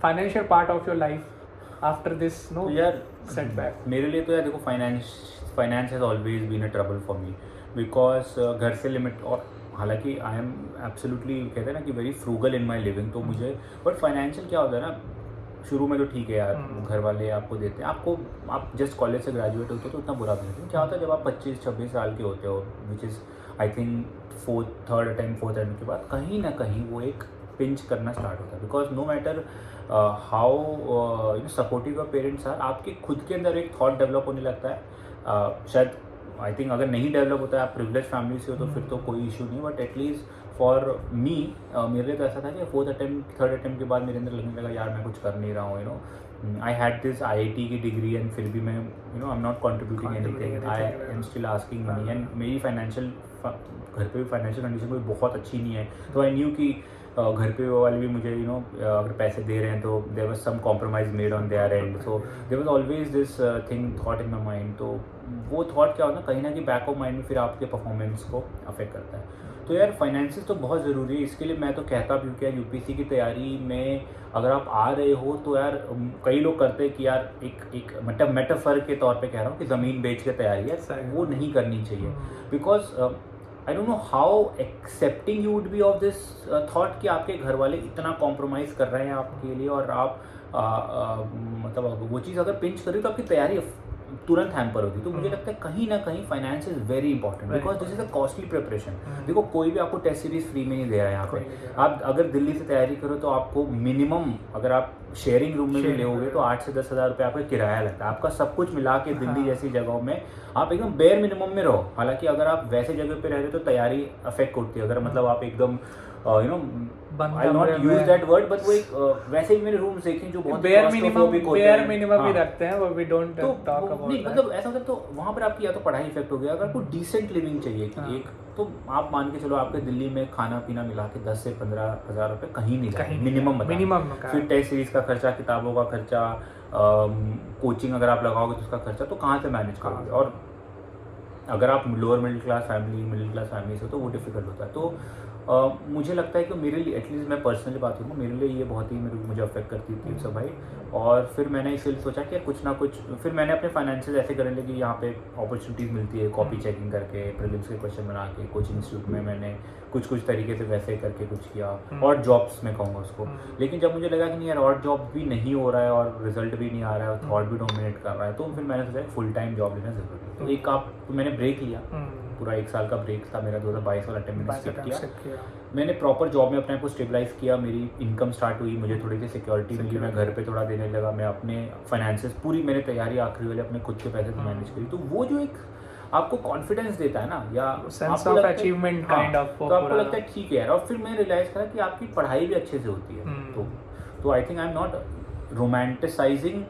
financial part of your life after this no यार सेटबैक? मेरे लिए तो यार देखो, finance has always been a trouble for me, because घर से लिमिट, और हालांकि आई एम एब्सोल्युटली, कहते हैं ना कि very frugal in my living, तो मुझे, बट फाइनेंशियल क्या होता है ना, शुरू में तो ठीक है यार, घर वाले आपको देते हैं, आपको, आप जस्ट कॉलेज से ग्रेजुएट होते हो तो उतना बुरा नहीं होता। क्या होता है जब आप 25-26 साल के होते हो, which is I think fourth attempt के बाद कहीं ना कहीं वो एक पिंच करना स्टार्ट होता है, because no matter how supportive your parents are, आपके खुद के अंदर एक थॉट डेवलप होने लगता है। शायद आई थिंक अगर नहीं डेवलप होता है, आप प्रिविलेज फैमिली से हो तो फिर तो कोई इशू नहीं, बट एटलीस्ट फॉर मी, मेरे लिए तो ऐसा था कि फोर्थ अटेम्प्ट थर्ड अटेम्प्ट के बाद मेरे अंदर लगने लगा यार मैं कुछ कर नहीं रहा हूँ, आई हैड दिस IIT की डिग्री एंड फिर भी मैं आई am not contributing anything, I am still asking money, and मेरी फाइनेंशियल, घर पे भी फाइनेंशियल कंडीशन कोई बहुत अच्छी नहीं है, तो आई न्यू कि घर पे वाले भी मुझे अगर पैसे दे रहे हैं तो there was some compromise made on their end, so there was always this thing thought in my mind. तो वो थॉट क्या होता है, कहीं ना कहीं बैक ऑफ माइंड में फिर आपके परफॉर्मेंस को अफेक्ट करता है। तो यार फाइनेंसिस तो बहुत ज़रूरी है, इसके लिए मैं तो कहता भी हूँ कि यार UPSC की तैयारी में अगर आप आ रहे हो तो यार कई लोग करते हैं कि यार एक मतलब मेटाफर के तौर पे कह रहा हूँ कि ज़मीन बेच के तैयारी है, वो नहीं करनी चाहिए, because I don't know how accepting you would be of this thought कि आपके घर वाले इतना कॉम्प्रोमाइज़ कर रहे हैं आपके लिए, और आप मतलब वो चीज़ अगर पिंच करी तो आपकी तैयारी तुरंत हैम्पर होती। तो मुझे लगता है कहीं ना कहीं finance is very important, because this is a costly preparation. देखो कोई भी आपको टेस्ट सीरीज फ्री में नहीं दे रहा है यहाँ पे, आप अगर दिल्ली से तैयारी करो तो आपको मिनिमम, अगर आप शेयरिंग रूम में भी लोगे तो 8 से 10 हज़ार रुपये आपका किराया लगता है, आपका सब कुछ मिला के दिल्ली जैसी जगहों में आप एकदम बेयर मिनिमम में रहो। हालांकि अगर आप वैसे जगह पे रहते हो तो तैयारी अफेक्ट होती है, अगर मतलब आप एकदम I not use that word, but वो एक वैसे ही मैंने रूम्स देखे जो बहुत बेयर मिनिमम ही रखते हैं, वो वी डोंट टॉक अबाउट नहीं, मतलब ऐसा होता तो वहाँ पर आपकी या तो पढ़ाई इफेक्ट हो गया, अगर आपको डिसेंट लिविंग चाहिए कि एक, तो आप मान के चलो आपके दिल्ली में खाना पीना मिला के 10 से 15 हज़ार रुपये कहीं नहीं जाए, मिनिमम। फिर टेस्ट सीरीज का खर्चा, किताबों का खर्चा, कोचिंग अगर आप लगाओगे तो उसका खर्चा, तो कहाँ से मैनेज करोगे? और अगर आप लोअर मिडिल क्लास फैमिली से हो तो वो डिफिकल्ट होता है। तो मुझे लगता है कि मेरे लिए, एटलीस्ट मैं पर्सनली बात करूँ, मेरे लिए ये बहुत ही मुझे अफेक्ट करती थी सब भाई। और फिर मैंने इसलिए सोचा कि कुछ ना कुछ, फिर मैंने अपने फाइनेंसेस ऐसे करने लगे, यहाँ पे अपॉर्चुनिटीज़ मिलती है कॉपी चेकिंग करके, प्रीलिम्स के क्वेश्चन बना के, कोचिंग इंस्टीट्यूट में मैंने कुछ तरीके से वैसे करके कुछ किया, और जॉब्स में कहूँगा उसको। लेकिन जब मुझे लगा कि नहीं यार और जॉब भी नहीं हो रहा है और रिजल्ट भी नहीं आ रहा है और थॉट भी डोमिनेट कर रहा है, तो फिर मैंने सोचा फुल टाइम जॉब लेना ज़रूरी है। तो तो मैंने ब्रेक लिया, पूरा 1 साल का ब्रेक था मेरा, 2022 वाला अटेम्प्ट मैंने स्किप किया। मैंने प्रॉपर जॉब में अपने आप को स्टेबलाइज किया, मेरी इनकम स्टार्ट हुई, मुझे थोड़ी सी सिक्योरिटी मिली, मैं घर पे थोड़ा देने लगा, मैं अपने फाइनेंसेस पूरी, मैंने तैयारी आखिरी वाले अपने खुद के पैसे से मैनेज करी। तो वो जो एक आपको कॉन्फिडेंस देता है ना, या sense of achievement kind of, तो आपको लगता है ठीक है यार। और फिर मैंने रियलाइज़ करा कि आपकी पढ़ाई भी अच्छे से होती है, तो तो I think I am not romanticising,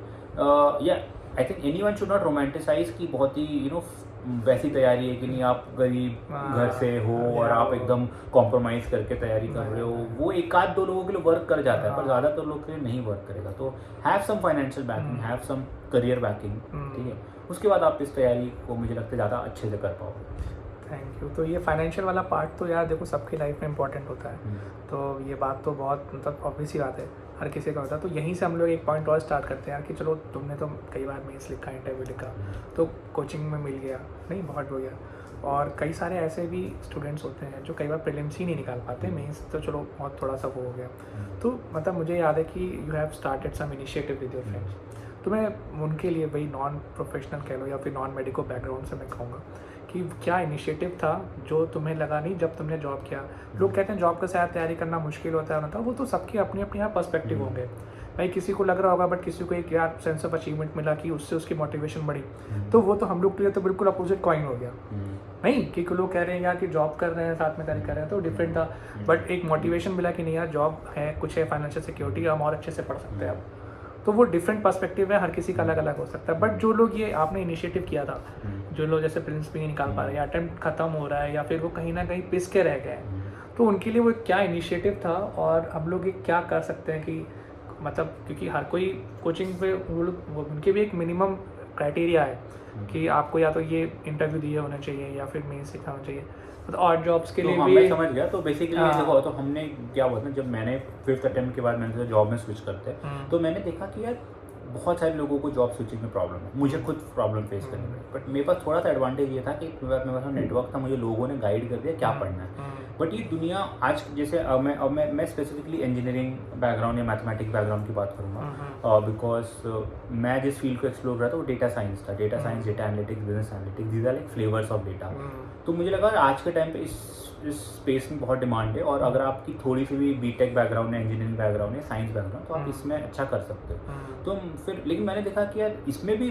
या I think anyone should not romanticise कि बहुत ही वैसी तैयारी है कि नहीं आप गरीब घर से हो और आप एकदम कॉम्प्रोमाइज़ करके तैयारी कर रहे हो, वो एक आध दो लोगों के लिए वर्क कर जाता है पर ज़्यादातर लोग के लिए नहीं वर्क करेगा। तो have some financial backing, have some career backing, ठीक है, उसके बाद आप इस तैयारी को मुझे लगता है ज़्यादा अच्छे से कर पाओगे। Thank you. तो ये फाइनेंशियल वाला पार्ट तो यार देखो सबकी लाइफ में इंपॉर्टेंट होता है, तो ये बात तो बहुत मतलब ऑब्वियस ही बात है, हर किसी का होता है। तो यहीं से हम लोग एक पॉइंट और स्टार्ट करते हैं यार कि चलो तुमने तो कई बार मेंस लिखा, इंटरव्यू लिखा, तो कोचिंग में मिल गया, नहीं बहुत हो गया, और कई सारे ऐसे भी स्टूडेंट्स होते हैं जो कई बार प्रीलिम्स ही नहीं निकाल पाते, मेंस तो चलो बहुत थोड़ा सा वो हो गया। तो मतलब मुझे याद है कि you have started some initiative with your friends, तो मैं उनके लिए वही नॉन प्रोफेशनल कह लो या फिर नॉन मेडिकल बैकग्राउंड से मैं कहूँगा कि क्या इनिशिएटिव था जो तुम्हें लगा नहीं जब तुमने जॉब किया। लोग कहते हैं जॉब का शायद तैयारी करना मुश्किल होता है, वो तो सबके अपने अपने यहाँ पर्सपेक्टिव होंगे भाई, किसी को लग रहा होगा बट किसी को एक यार सेंस ऑफ अचीवमेंट मिला कि उससे उसकी मोटिवेशन बढ़ी, तो वो तो हम लोग के लिए तो बिल्कुल अपोजिट कॉइन हो गया। नहीं कि लोग कह रहे हैं यार कि जॉब कर रहे हैं साथ में तैयारी कर रहे हैं तो डिफरेंट था, बट एक मोटिवेशन मिला कि नहीं यार जॉब है, कुछ है, फाइनेंशियल सिक्योरिटी, हम और अच्छे से पढ़ सकते हैं अब। तो वो डिफरेंट पर्सपेक्टिव है, हर किसी का अलग अलग हो सकता है। बट जो लोग ये आपने इनिशिएटिव किया था, जो लोग जैसे प्रिंस भी नहीं निकाल पा रहे या अटेम्प्ट खत्म हो रहा है या फिर वो कहीं ना कहीं पिस के रह गए हैं, तो उनके लिए वो क्या इनिशिएटिव था और हम लोग ये क्या कर सकते हैं कि मतलब, क्योंकि हर कोई कोचिंग पे वो लोग उनके भी एक मिनिमम क्राइटेरिया है कि आपको या तो ये इंटरव्यू दिए होने चाहिए या फिर मेंस लिखा होना चाहिए, मतलब और जॉब्स के लिए तो भी। मैं समझ गया। तो बेसिकली देखो, तो हमने क्या हुआ था, जब मैंने 5th अटेम्प्ट के बाद मैंने जॉब में स्विच करते तो मैंने देखा कि यार बहुत सारे लोगों को जॉब स्विचिंग में प्रॉब्लम है, मुझे खुद प्रॉब्लम फेस करनी पड़ी, बट मेरे पास थोड़ा सा एडवांटेज ये था कि मेरे पास नेटवर्क था, मुझे लोगों ने गाइड कर दिया क्या पढ़ना है। बट ये दुनिया आज जैसे अब मैं स्पेसिफिकली इंजीनियरिंग बैकग्राउंड या मैथमेटिक्स बैकग्राउंड की बात करूँगा, बिकॉज मैं जिस फील्ड को एक्सप्लोर कर रहा था वो डेटा साइंस था, data science, data analytics, business analytics, these are like flavours of data. तो मुझे लगा आज के टाइम पे इस स्पेस में बहुत डिमांड है, और अगर आपकी थोड़ी सी भी बीटेक बैकग्राउंड है, इंजीनियरिंग बैकग्राउंड है, साइंस बैकग्राउंड, तो आप इसमें अच्छा कर सकते हो। तो फिर लेकिन मैंने देखा कि यार इसमें भी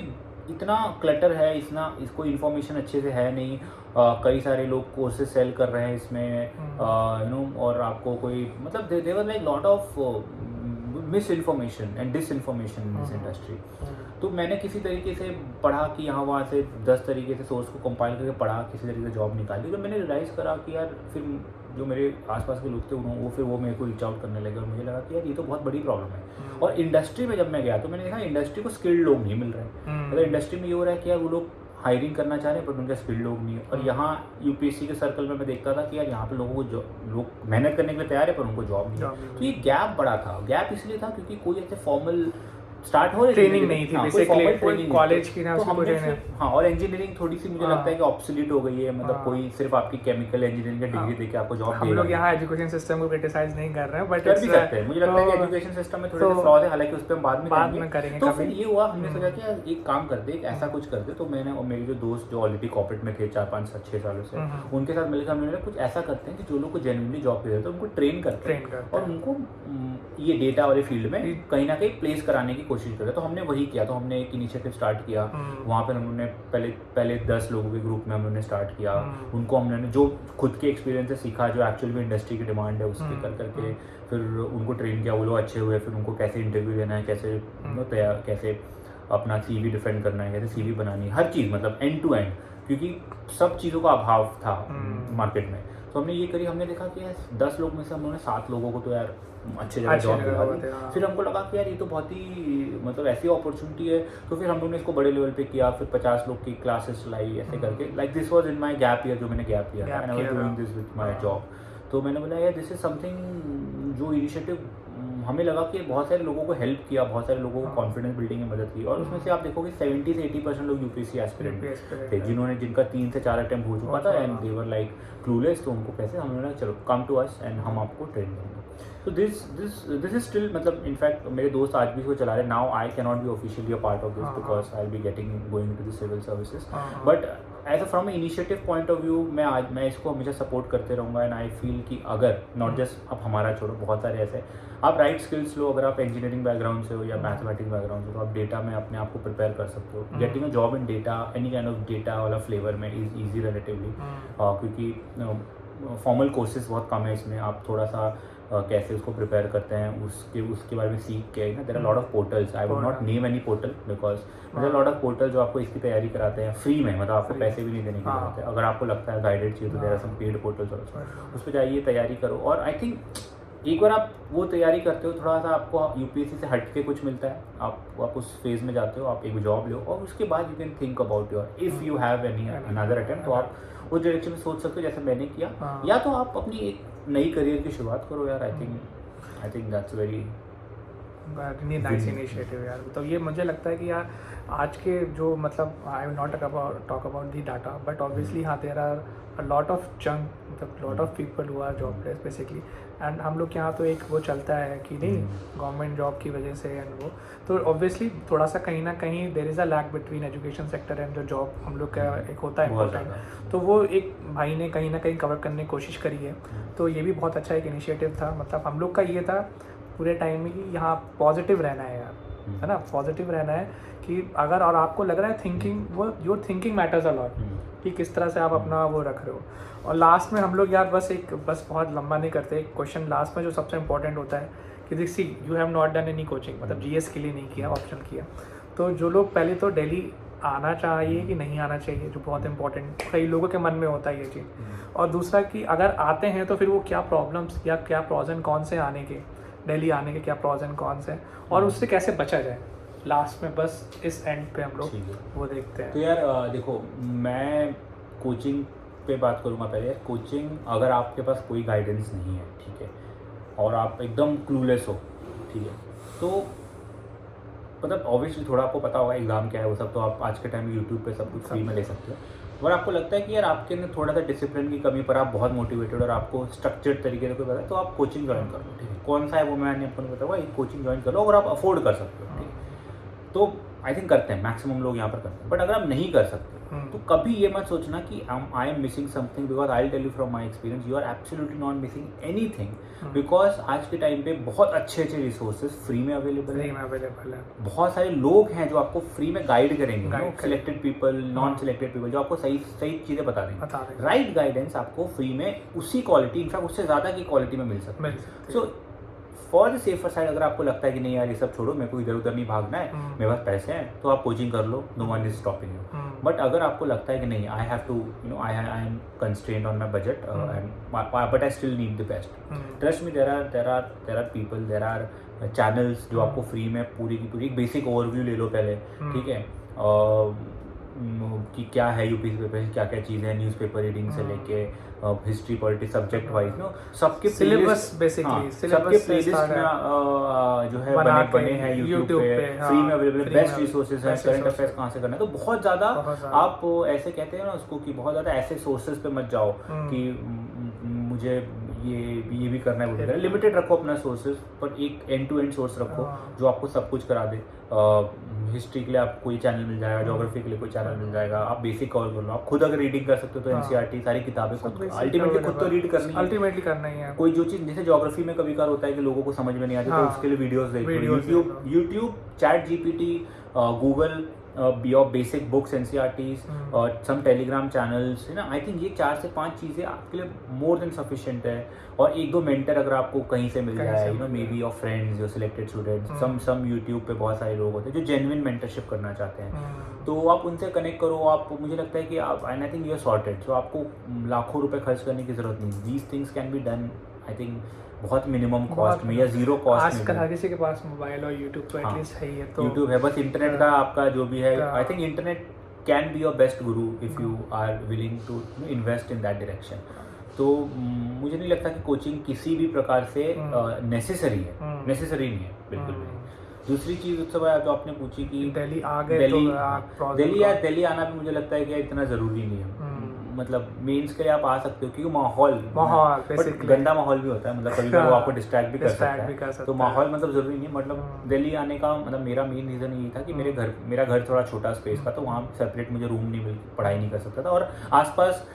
इतना क्लटर है, इसको इन्फॉर्मेशन अच्छे से है नहीं, कई सारे लोग कोर्सेज सेल कर रहे हैं इसमें, और आपको कोई मतलब there like lot of misinformation and disinformation in this industry. तो मैंने किसी तरीके से पढ़ा कि यहाँ वहाँ से 10 तरीके से सोर्स को कंपाइल करके पढ़ा, किसी तरीके से जॉब निकाली। तो मैंने रियलाइज़ करा कि यार फिर जो मेरे आसपास के लोग थे वो मेरे को रीच आउट करने लगे, और मुझे लगा कि यार ये तो बहुत बड़ी प्रॉब्लम है। और इंडस्ट्री में जब मैं गया तो मैंने देखा इंडस्ट्री को स्किल्ड लोग नहीं मिल रहे हैं। मतलब इंडस्ट्री में ये हो रहा है कि यार वो लोग हायरिंग करना चाह रहे हैं पर उनके स्किल्ड लोग नहीं है। और यहाँ यूपीएससी के सर्कल में मैं देखता था कि यार यहाँ पे लोगों को लोग मेहनत करने के लिए तैयार है पर उनको जॉब नहीं है। तो ये गैप बड़ा था। गैप इसलिए था क्योंकि कोई ऐसे फॉर्मल स्टार्ट हो रही ट्रेनिंग नहीं थी, बेसिकली कॉलेज की ना, तो हाँ, और इंजीनियरिंग थोड़ी सी मुझे लगता है कि ऑब्सोलीट हो गई है। मतलब कोई सिर्फ आपकी केमिकल इंजीनियरिंग का डिग्री देके आपको जॉब देगा। हम लोग यहाँ एजुकेशन सिस्टम को क्रिटिसाइज नहीं कर रहे हैं, बट कर भी सकते हैं। मुझे लगता है कि एजुकेशन सिस्टम में थोड़े से फ्लॉज है, हालांकि उस पर हम बाद में करेंगे। तो फिर ये हुआ, हमने सोचा कि यार एक काम करते, एक ऐसा कुछ करते। तो मैंने और मेरे जो दोस्त जो ऑलरेडी कॉर्पोरेट में थे 4-5-6 सालों से, उनके साथ मिलकर हमने कुछ ऐसा करते हैं कि जो लोग को जेन्युइनली जॉब दे देते हैं उनको ट्रेन करते हैं और उनको ये डेटा वाले फील्ड में कहीं ना कहीं प्लेस कराने की कोशिश करते हैं। तो हमने वही किया। तो हमने एक इनिशिएटिव स्टार्ट किया, वहाँ पर हमने पहले 10 लोगों के ग्रुप में हमने स्टार्ट किया। उनको हमने जो खुद के एक्सपीरियंस से सीखा, जो एक्चुअल में इंडस्ट्री की डिमांड है उसके कर करके फिर उनको ट्रेन किया। वो लोग अच्छे हुए, फिर उनको कैसे इंटरव्यू देना है, कैसे अपना CV डिफेंड करना है, कैसे CV बनानी है, हर चीज़ मतलब एंड टू एंड, क्योंकि सब चीज़ों का अभाव था मार्केट में। तो हमने ये करी, हमने देखा कि 10 लोग में से हम लोगों ने 7 लोगों को तो यार अच्छे जगह जॉब दिला दी। फिर हमको लगा कि यार ये तो बहुत ही मतलब ऐसी अपॉर्चुनिटी है। तो फिर हम लोगों ने इसको बड़े लेवल पे किया। फिर 50 लोग की क्लासेस लाई, ऐसे करके। Like this was in my gap year, जो मैंने gap year and I was doing this with my job. तो मैंने बोला यार दिस इज समथिंग जो इनिशिएटिव हमें लगा कि बहुत सारे लोगों को हेल्प किया, बहुत सारे लोगों को कॉन्फिडेंस बिल्डिंग में मदद की। और उसमें से आप देखोगे 70 से 80% लोग यूपीएससी एस्पिरेंट थे, जिनका 3 से 4 अटेम्प्ट हो चुका था and they were like clueless. तो उनको कैसे हमने चलो कम टू अस एंड हम आपको ट्रेन करेंगे। तो दिस इज स्टिल मतलब इनफैक्ट मेरे दोस्त आज भी इसको चला रहे। Now I can not be officially a part of this because I will be going to the civil services, but as a from a initiative point of view मैं इसको हमेशा सपोर्ट करते रहूँगा। एंड आई फील कि अगर not just अब हमारा छोड़ो, बहुत सारे ऐसे आप राइट स्किल्स लो, अगर आप इंजीनियरिंग बैकग्राउंड से हो या मैथमेटिक्स बैकग्राउंड से, तो आप डेटा में अपने आप को प्रिपेयर कर सकते हो। Getting a job in data, any kind of data वाला फ्लेवर में इज ईजी रिलेटिवली, क्योंकि फॉर्मल कोर्सेज बहुत कम है इसमें। आप थोड़ा सा कैसे उसको प्रिपेयर करते हैं उसके बारे में सीख के ना, there are lot of portals, I would not name any portal because there are lot of portal जो आपको इसकी तैयारी कराते हैं फ्री में, मतलब आपको पैसे भी नहीं देने की जरूरत है। अगर आपको लगता है गाइडेड चाहिए तो there are some paid portals also, उस पर जाइए, तैयारी करो। और आई थिंक एक बार आप वो तैयारी करते हो, थोड़ा सा आपको यूपीएससी से हट के कुछ मिलता है, आप उस फेज़ में जाते हो, आप एक जॉब लो और उसके बाद you can think about your, if you have any another attempt, तो आप उस डायरेक्शन में सोच सकते हो जैसे मैंने किया, या तो आप अपनी एक नई करियर की शुरुआत करो यार। I think that's very nice initiative यार। तो ये मुझे लगता है कि यार आज के जो मतलब I will not talk about the data, but obviously हाँ there are a lot of chunk, मतलब lot of people who are jobless basically, and हम लोग के यहाँ तो एक वो चलता है कि नहीं गवर्नमेंट जॉब की वजह से एंड वो, तो ऑब्वियसली थोड़ा सा कहीं ना कहीं there is a lack between education sector and जो जॉब हम लोग का एक होता है इम्पोर्टेंट, तो वो एक भाई ने कहीं ना कहीं कवर करने की कोशिश करी है। तो ये भी बहुत अच्छा एक इनिशिएटिव था। मतलब हम लोग का ये था पूरे टाइम में कि यहाँ पॉजिटिव रहना है यार, है ना, पॉजिटिव रहना है कि अगर और आपको लग रहा है थिंकिंग, वो your thinking matters a lot, कि किस तरह से आप अपना वो रख रहे हो। और लास्ट में हम लोग यार बस बहुत लंबा नहीं करते, एक क्वेश्चन लास्ट में जो सबसे इंपॉर्टेंट होता है कि this see you have not done any coaching, मतलब जीएस के लिए नहीं किया, ऑप्शनल किया, तो जो लोग पहले तो दिल्ली आना चाहिए कि नहीं आना चाहिए, जो बहुत इंपॉर्टेंट कई लोगों के मन में होता है ये चीज़। और दूसरा कि अगर आते हैं तो फिर वो क्या प्रॉब्लम्स या क्या प्रॉज एंड कॉन्स से आने के, दिल्ली आने के क्या प्रॉज एंड कॉन्स हैं, और उससे कैसे बचा जाए। लास्ट में बस इस एंड पे हम लोग वो देखते हैं। तो यार देखो, मैं कोचिंग पे बात करूँगा पहले। यार कोचिंग, अगर आपके पास कोई गाइडेंस नहीं है, ठीक है, और आप एकदम क्लूलेस हो, ठीक है, तो मतलब ऑब्वियसली थोड़ा आपको पता होगा एग्ज़ाम क्या है वो सब, तो आप आज के टाइम में यूट्यूब पे सब कुछ फ्री में ले सकते हो। अगर आपको लगता है कि यार आपके अंदर थोड़ा सा डिसिप्लिन की कमी पर आप बहुत मोटिवेटेड और आपको स्ट्रक्चर्ड तरीके से कोई पता है, तो आप कोचिंग ज्वाइन कर लो, ठीक है। कौन सा है वो मैंने आपको नहीं बताया, एक कोचिंग ज्वाइन कर लो अगर आप अफोर्ड कर सकते हो, ठीक है। तो आई थिंक करते हैं, मैक्सिमम लोग यहाँ पर करते हैं। बट अगर आप नहीं कर सकते तो कभी ये मत सोचना कि I am missing something, because I will tell you from my experience, you are absolutely not missing anything, because आज के टाइम पे बहुत अच्छे रिसोर्सेज फ्री में अवेलेबल है। बहुत सारे लोग हैं जो आपको फ्री में गाइड करेंगे, selected people, non selected people, जो आपको सही सही चीज़ें बता देंगे। राइट गाइडेंस आपको फ्री में उसी क्वालिटी, इनफैक्ट उससे ज़्यादा की क्वालिटी में मिल सकती है। So for the safer side, अगर आपको लगता है कि नहीं यार ये सब छोड़ो, मेरे को इधर उधर नहीं भागना है, मेरे पास पैसे हैं, तो आप कोचिंग कर लो, no one is stopping you. But अगर आपको लगता है कि नहीं, I have to I am constrained on my budget but I still need the best, trust me, there are people, there are channels जो आपको फ्री में पूरी की पूरी एक बेसिक ओवरव्यू ले लो पहले, ठीक है, कि क्या है यूपीएससी पेपर, क्या क्या चीज़ें हैं, न्यूज़पेपर रीडिंग से लेके history politics subject wise no सबके सिलेबस बेसिकली सबके प्लेलिस्ट में जो है बने हैं यूट्यूब पे फ्री में अवेलेबल, बेस्ट रिसोर्सेज हैं, करंट अफेयर्स कहाँ से करना है। तो बहुत ज़्यादा आप ऐसे कहते हैं ना उसको कि बहुत ज़्यादा ऐसे सोर्सेज पे मत जाओ कि मुझे ये भी करना है, लिमिटेड रखो अपना सोर्सेज, पर एक एंड टू एंड सोर्स रखो जो आपको सब कुछ करा दे। हिस्ट्री के लिए आपको कोई चैनल मिल जाएगा, ज्योग्राफी के लिए कोई चैनल मिल जाएगा, आप बेसिक कवर कर लो। आप खुद अगर रीडिंग कर सकते हो तो एनसीईआरटी सारी किताबें खुद अल्टीमेटली खुद तो रीड करना ही है। कोई जो चीज़ जैसे ज्योग्राफी में कभी कभार होता है कि लोगों को समझ में नहीं आती, तो उसके लिए वीडियोस देखो, YouTube, chat GPT, Google, your basic books, NCERTs, some Telegram channels, है ना। आई थिंक ये 4 से 5 चीज़ें आपके लिए मोर देन सफिशिएंट है। और 1-2 मेंटर अगर आपको कहीं से मिल जाए, you know, maybe your friends, your selected students, some YouTube पे बहुत सारे लोग होते हैं जो जेन्युइन मेंटरशिप करना चाहते हैं, तो आप उनसे कनेक्ट करो। आप, मुझे लगता है कि आप, and I think you are sorted, so आपको लाखों रुपए खर्च करने की जरूरत नहीं। These things can be done, I think बहुत मिनिमम कॉस्ट में या जीरो कॉस्ट में। आजकल हर किसी के पास मोबाइल और यूट्यूब तो एटलीस्ट है ही है, तो यूट्यूब है, बस इंटरनेट का आपका जो भी है, I think internet can be your best guru if you are willing to invest in that direction. तो मुझे नहीं लगता कि कोचिंग किसी भी प्रकार से नेसेसरी है, नेसेसरी नहीं है बिल्कुल भी। दूसरी चीज़ उससे जो आपने पूछी कि दिल्ली आ गए, दिल्ली आना भी मुझे लगता है कि इतना ज़रूरी नहीं है। मतलब मेंस के लिए आप आ सकते हो क्योंकि माहौल गंदा माहौल भी होता है, मतलब कभी वो आपको डिस्ट्रैक्ट भी कर सकता है, तो माहौल मतलब ज़रूरी नहीं है। मतलब दिल्ली आने का मतलब मेरा मेन रीज़न यही था कि मेरा घर थोड़ा छोटा स्पेस का, तो वहाँ सेपरेट मुझे रूम नहीं मिल, पढ़ाई नहीं कर सकता था, और आसपास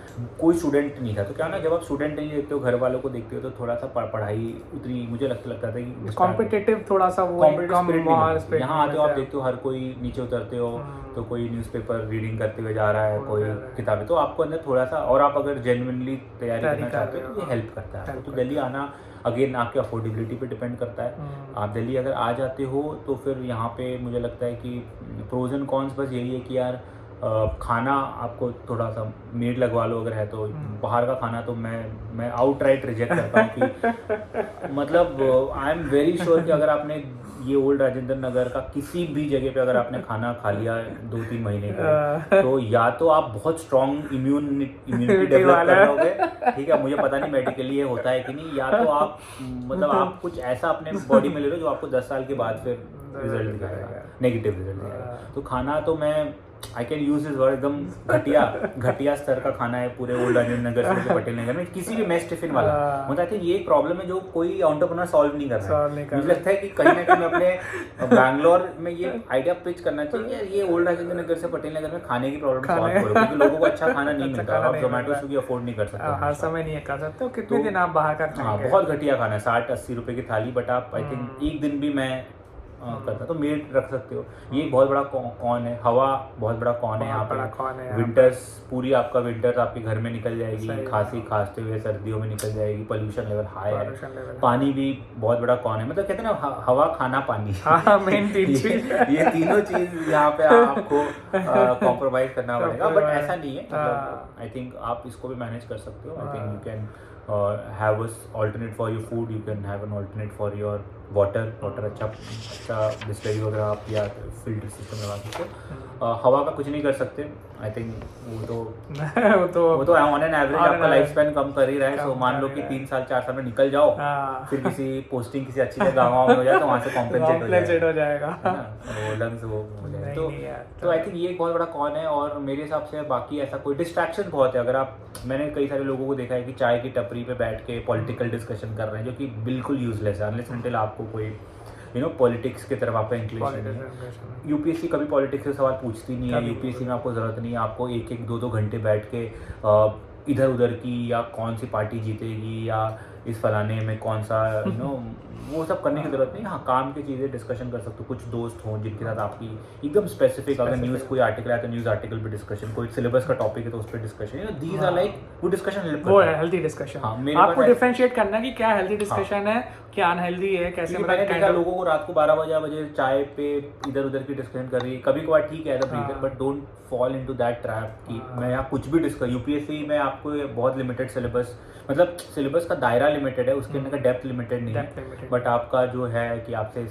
कोई स्टूडेंट नहीं था। तो क्या ना, जब आप स्टूडेंट नहीं देखते हो, घर वालों को देखते हो, तो थोड़ा सा पढ़ाई उतनी मुझे लगता था कि कॉम्पिटिटिव थोड़ा सा वो यहाँ आते हो आप देखते हो हर कोई नीचे उतरते हो तो कोई न्यूज़पेपर रीडिंग करते हुए जा रहा है, कोई किताबें, तो आपको अंदर थोड़ा सा, और आप अगर जेन्युइनली तैयारी करना कर चाहते रहे हो हो, तो ये हेल्प करता है help आपको। तो करता दिल्ली आना अगेन आपके अफोर्डेबिलिटी पे डिपेंड करता है। आप दिल्ली अगर आ जाते हो तो फिर यहाँ पे मुझे लगता है कि प्रोज एंड कॉन्स बस यही है कि यार खाना आपको थोड़ा सा मेड लगवा लो अगर है तो। बाहर का खाना तो मैं आउटराइट रिजेक्ट करता हूँ कि मतलब आई एम वेरी श्योर कि अगर आपने ये ओल्ड राजेंद्र नगर का किसी भी जगह पे अगर आपने खाना खा लिया 2-3 महीने के लिए, तो या तो आप बहुत स्ट्रॉन्ग इम्यूनिटी डेवलप कर लोगे, ठीक है, मुझे पता नहीं मेडिकली ये होता है कि नहीं, या तो आप मतलब आप कुछ ऐसा अपने बॉडी में ले लो जो आपको 10 साल के बाद फिर रिजल्ट दिखाएगा, नेगेटिव रिजल्ट दिखाएगा। तो खाना तो मैं I can use this word एकदम घटिया स्तर का खाना है पूरे ओल्ड राजेंद्र नगर से लेकर पटेल नगर में, किसी भी मेस टिफिन वाला। मुझे लगता है ये एक प्रॉब्लम है जो कोई एंटरप्रेन्योर सॉल्व नहीं कर रहा है। मुझे लगता है कि कहीं ना कहीं अपने बैंगलोर में ये आइडिया पिच करना चाहिए कि ये ओल्ड राजेंद्र नगर से पटेल नगर में खाने की प्रॉब्लम सॉल्व करो, क्योंकि लोगों को अच्छा खाना नहीं मिलता। आप जोमेटो स्विगी अफोर्ड नहीं कर सकते, हर समय नहीं कर सकते हो, कितने दिन आप बाहर का हाँ, बहुत घटिया खाना है, 60-80 रुपए की थाली, बट आप आई थिंक एक दिन भी मैं करता तो मेड रख सकते हो। ये बहुत बड़ा कौन है, हवा बहुत बड़ा कौन है यहाँ पे। विंटर्स पूरी आपका विंटर्स आपके घर में निकल जाएगी, खांसी खांसते हुए सर्दियों में निकल जाएगी, पोल्यूशन लेवल हाई है, पानी भी बहुत बड़ा कौन है, मतलब कहते हैं ना हवा खाना पानी, मेन ये तीनों चीज यहाँ पे आपको कॉम्प्रोमाइज करना पड़ेगा, बट ऐसा नहीं है। मतलब आई थिंक आप इसको भी मैनेज कर सकते हो। आई think you can have a alternate for your food, you can have an alternate for your water अच्छा बिस्लरी वगैरह आप या फिल्टर सिस्टम लगा सकते हो। हवा का कुछ नहीं कर सकते, आई थिंक वो तो ऑन एन एवरेज आपका लाइफ स्पैन कम कर ही रहा है। सो मान लो कि 3 साल 4 साल में निकल जाओ, फिर किसी पोस्टिंग किसी अच्छी जगह में हो जाए तो वहाँ से कॉम्पेंसेट हो जाएगा वो लंग्स वो हो जाए। तो आई थिंक ये एक बहुत बड़ा कौन है। और मेरे हिसाब से बाकी ऐसा कोई डिस्ट्रैक्शन बहुत है। अगर आप, मैंने कई सारे लोगों को देखा है कि चाय की टपरी पे बैठ के पॉलिटिकल डिस्कशन कर रहे हैं, जो कि बिल्कुल यूजलेस है अनलेस अनटिल आपको कोई पॉलिटिक्स की तरफ आपका इंक्लिनेशन है। यूपीएससी कभी पॉलिटिक्स से सवाल पूछती नहीं है, यूपीएससी में आपको ज़रूरत नहीं है आपको 1-2 घंटे बैठ के इधर उधर की या कौन सी पार्टी जीतेगी या इस फलाने में कौन सा वो सब करने की जरूरत नहीं। हाँ, काम की चीज़ें डिस्कशन कर सकते हो, कुछ दोस्त हों जिनके साथ आपकी एकदम स्पेसिफिक, अगर न्यूज़ कोई आर्टिकल है तो न्यूज़ आर्टिकल पे डिस्कशन, कोई सिलेबस का टॉपिक है तो उस पर डिस्कशन, दीज आर लाइक वो डिस्कशन, वो है हेल्दी डिस्कशन। आपको डिफरेंशिएट करना कि क्या हेल्दी डिस्कशन है, क्या अनहेल्दी है, कैसे। मैंने देखा लोगों को रात को 12 बजे चाय पे इधर उधर की डिस्कशन कर रही है, कभी कभार ठीक है breather, but don't fall into that trap कि मैं यहाँ कुछ भी डिस्कस। यूपीएससी में आपको बहुत लिमिटेड सिलेबस, मतलब सिलेबस का दायरा लिमिटेड है, उसके अंदर का डेप्थ लिमिटेड नहीं है, बट आपका जो है कि आपसे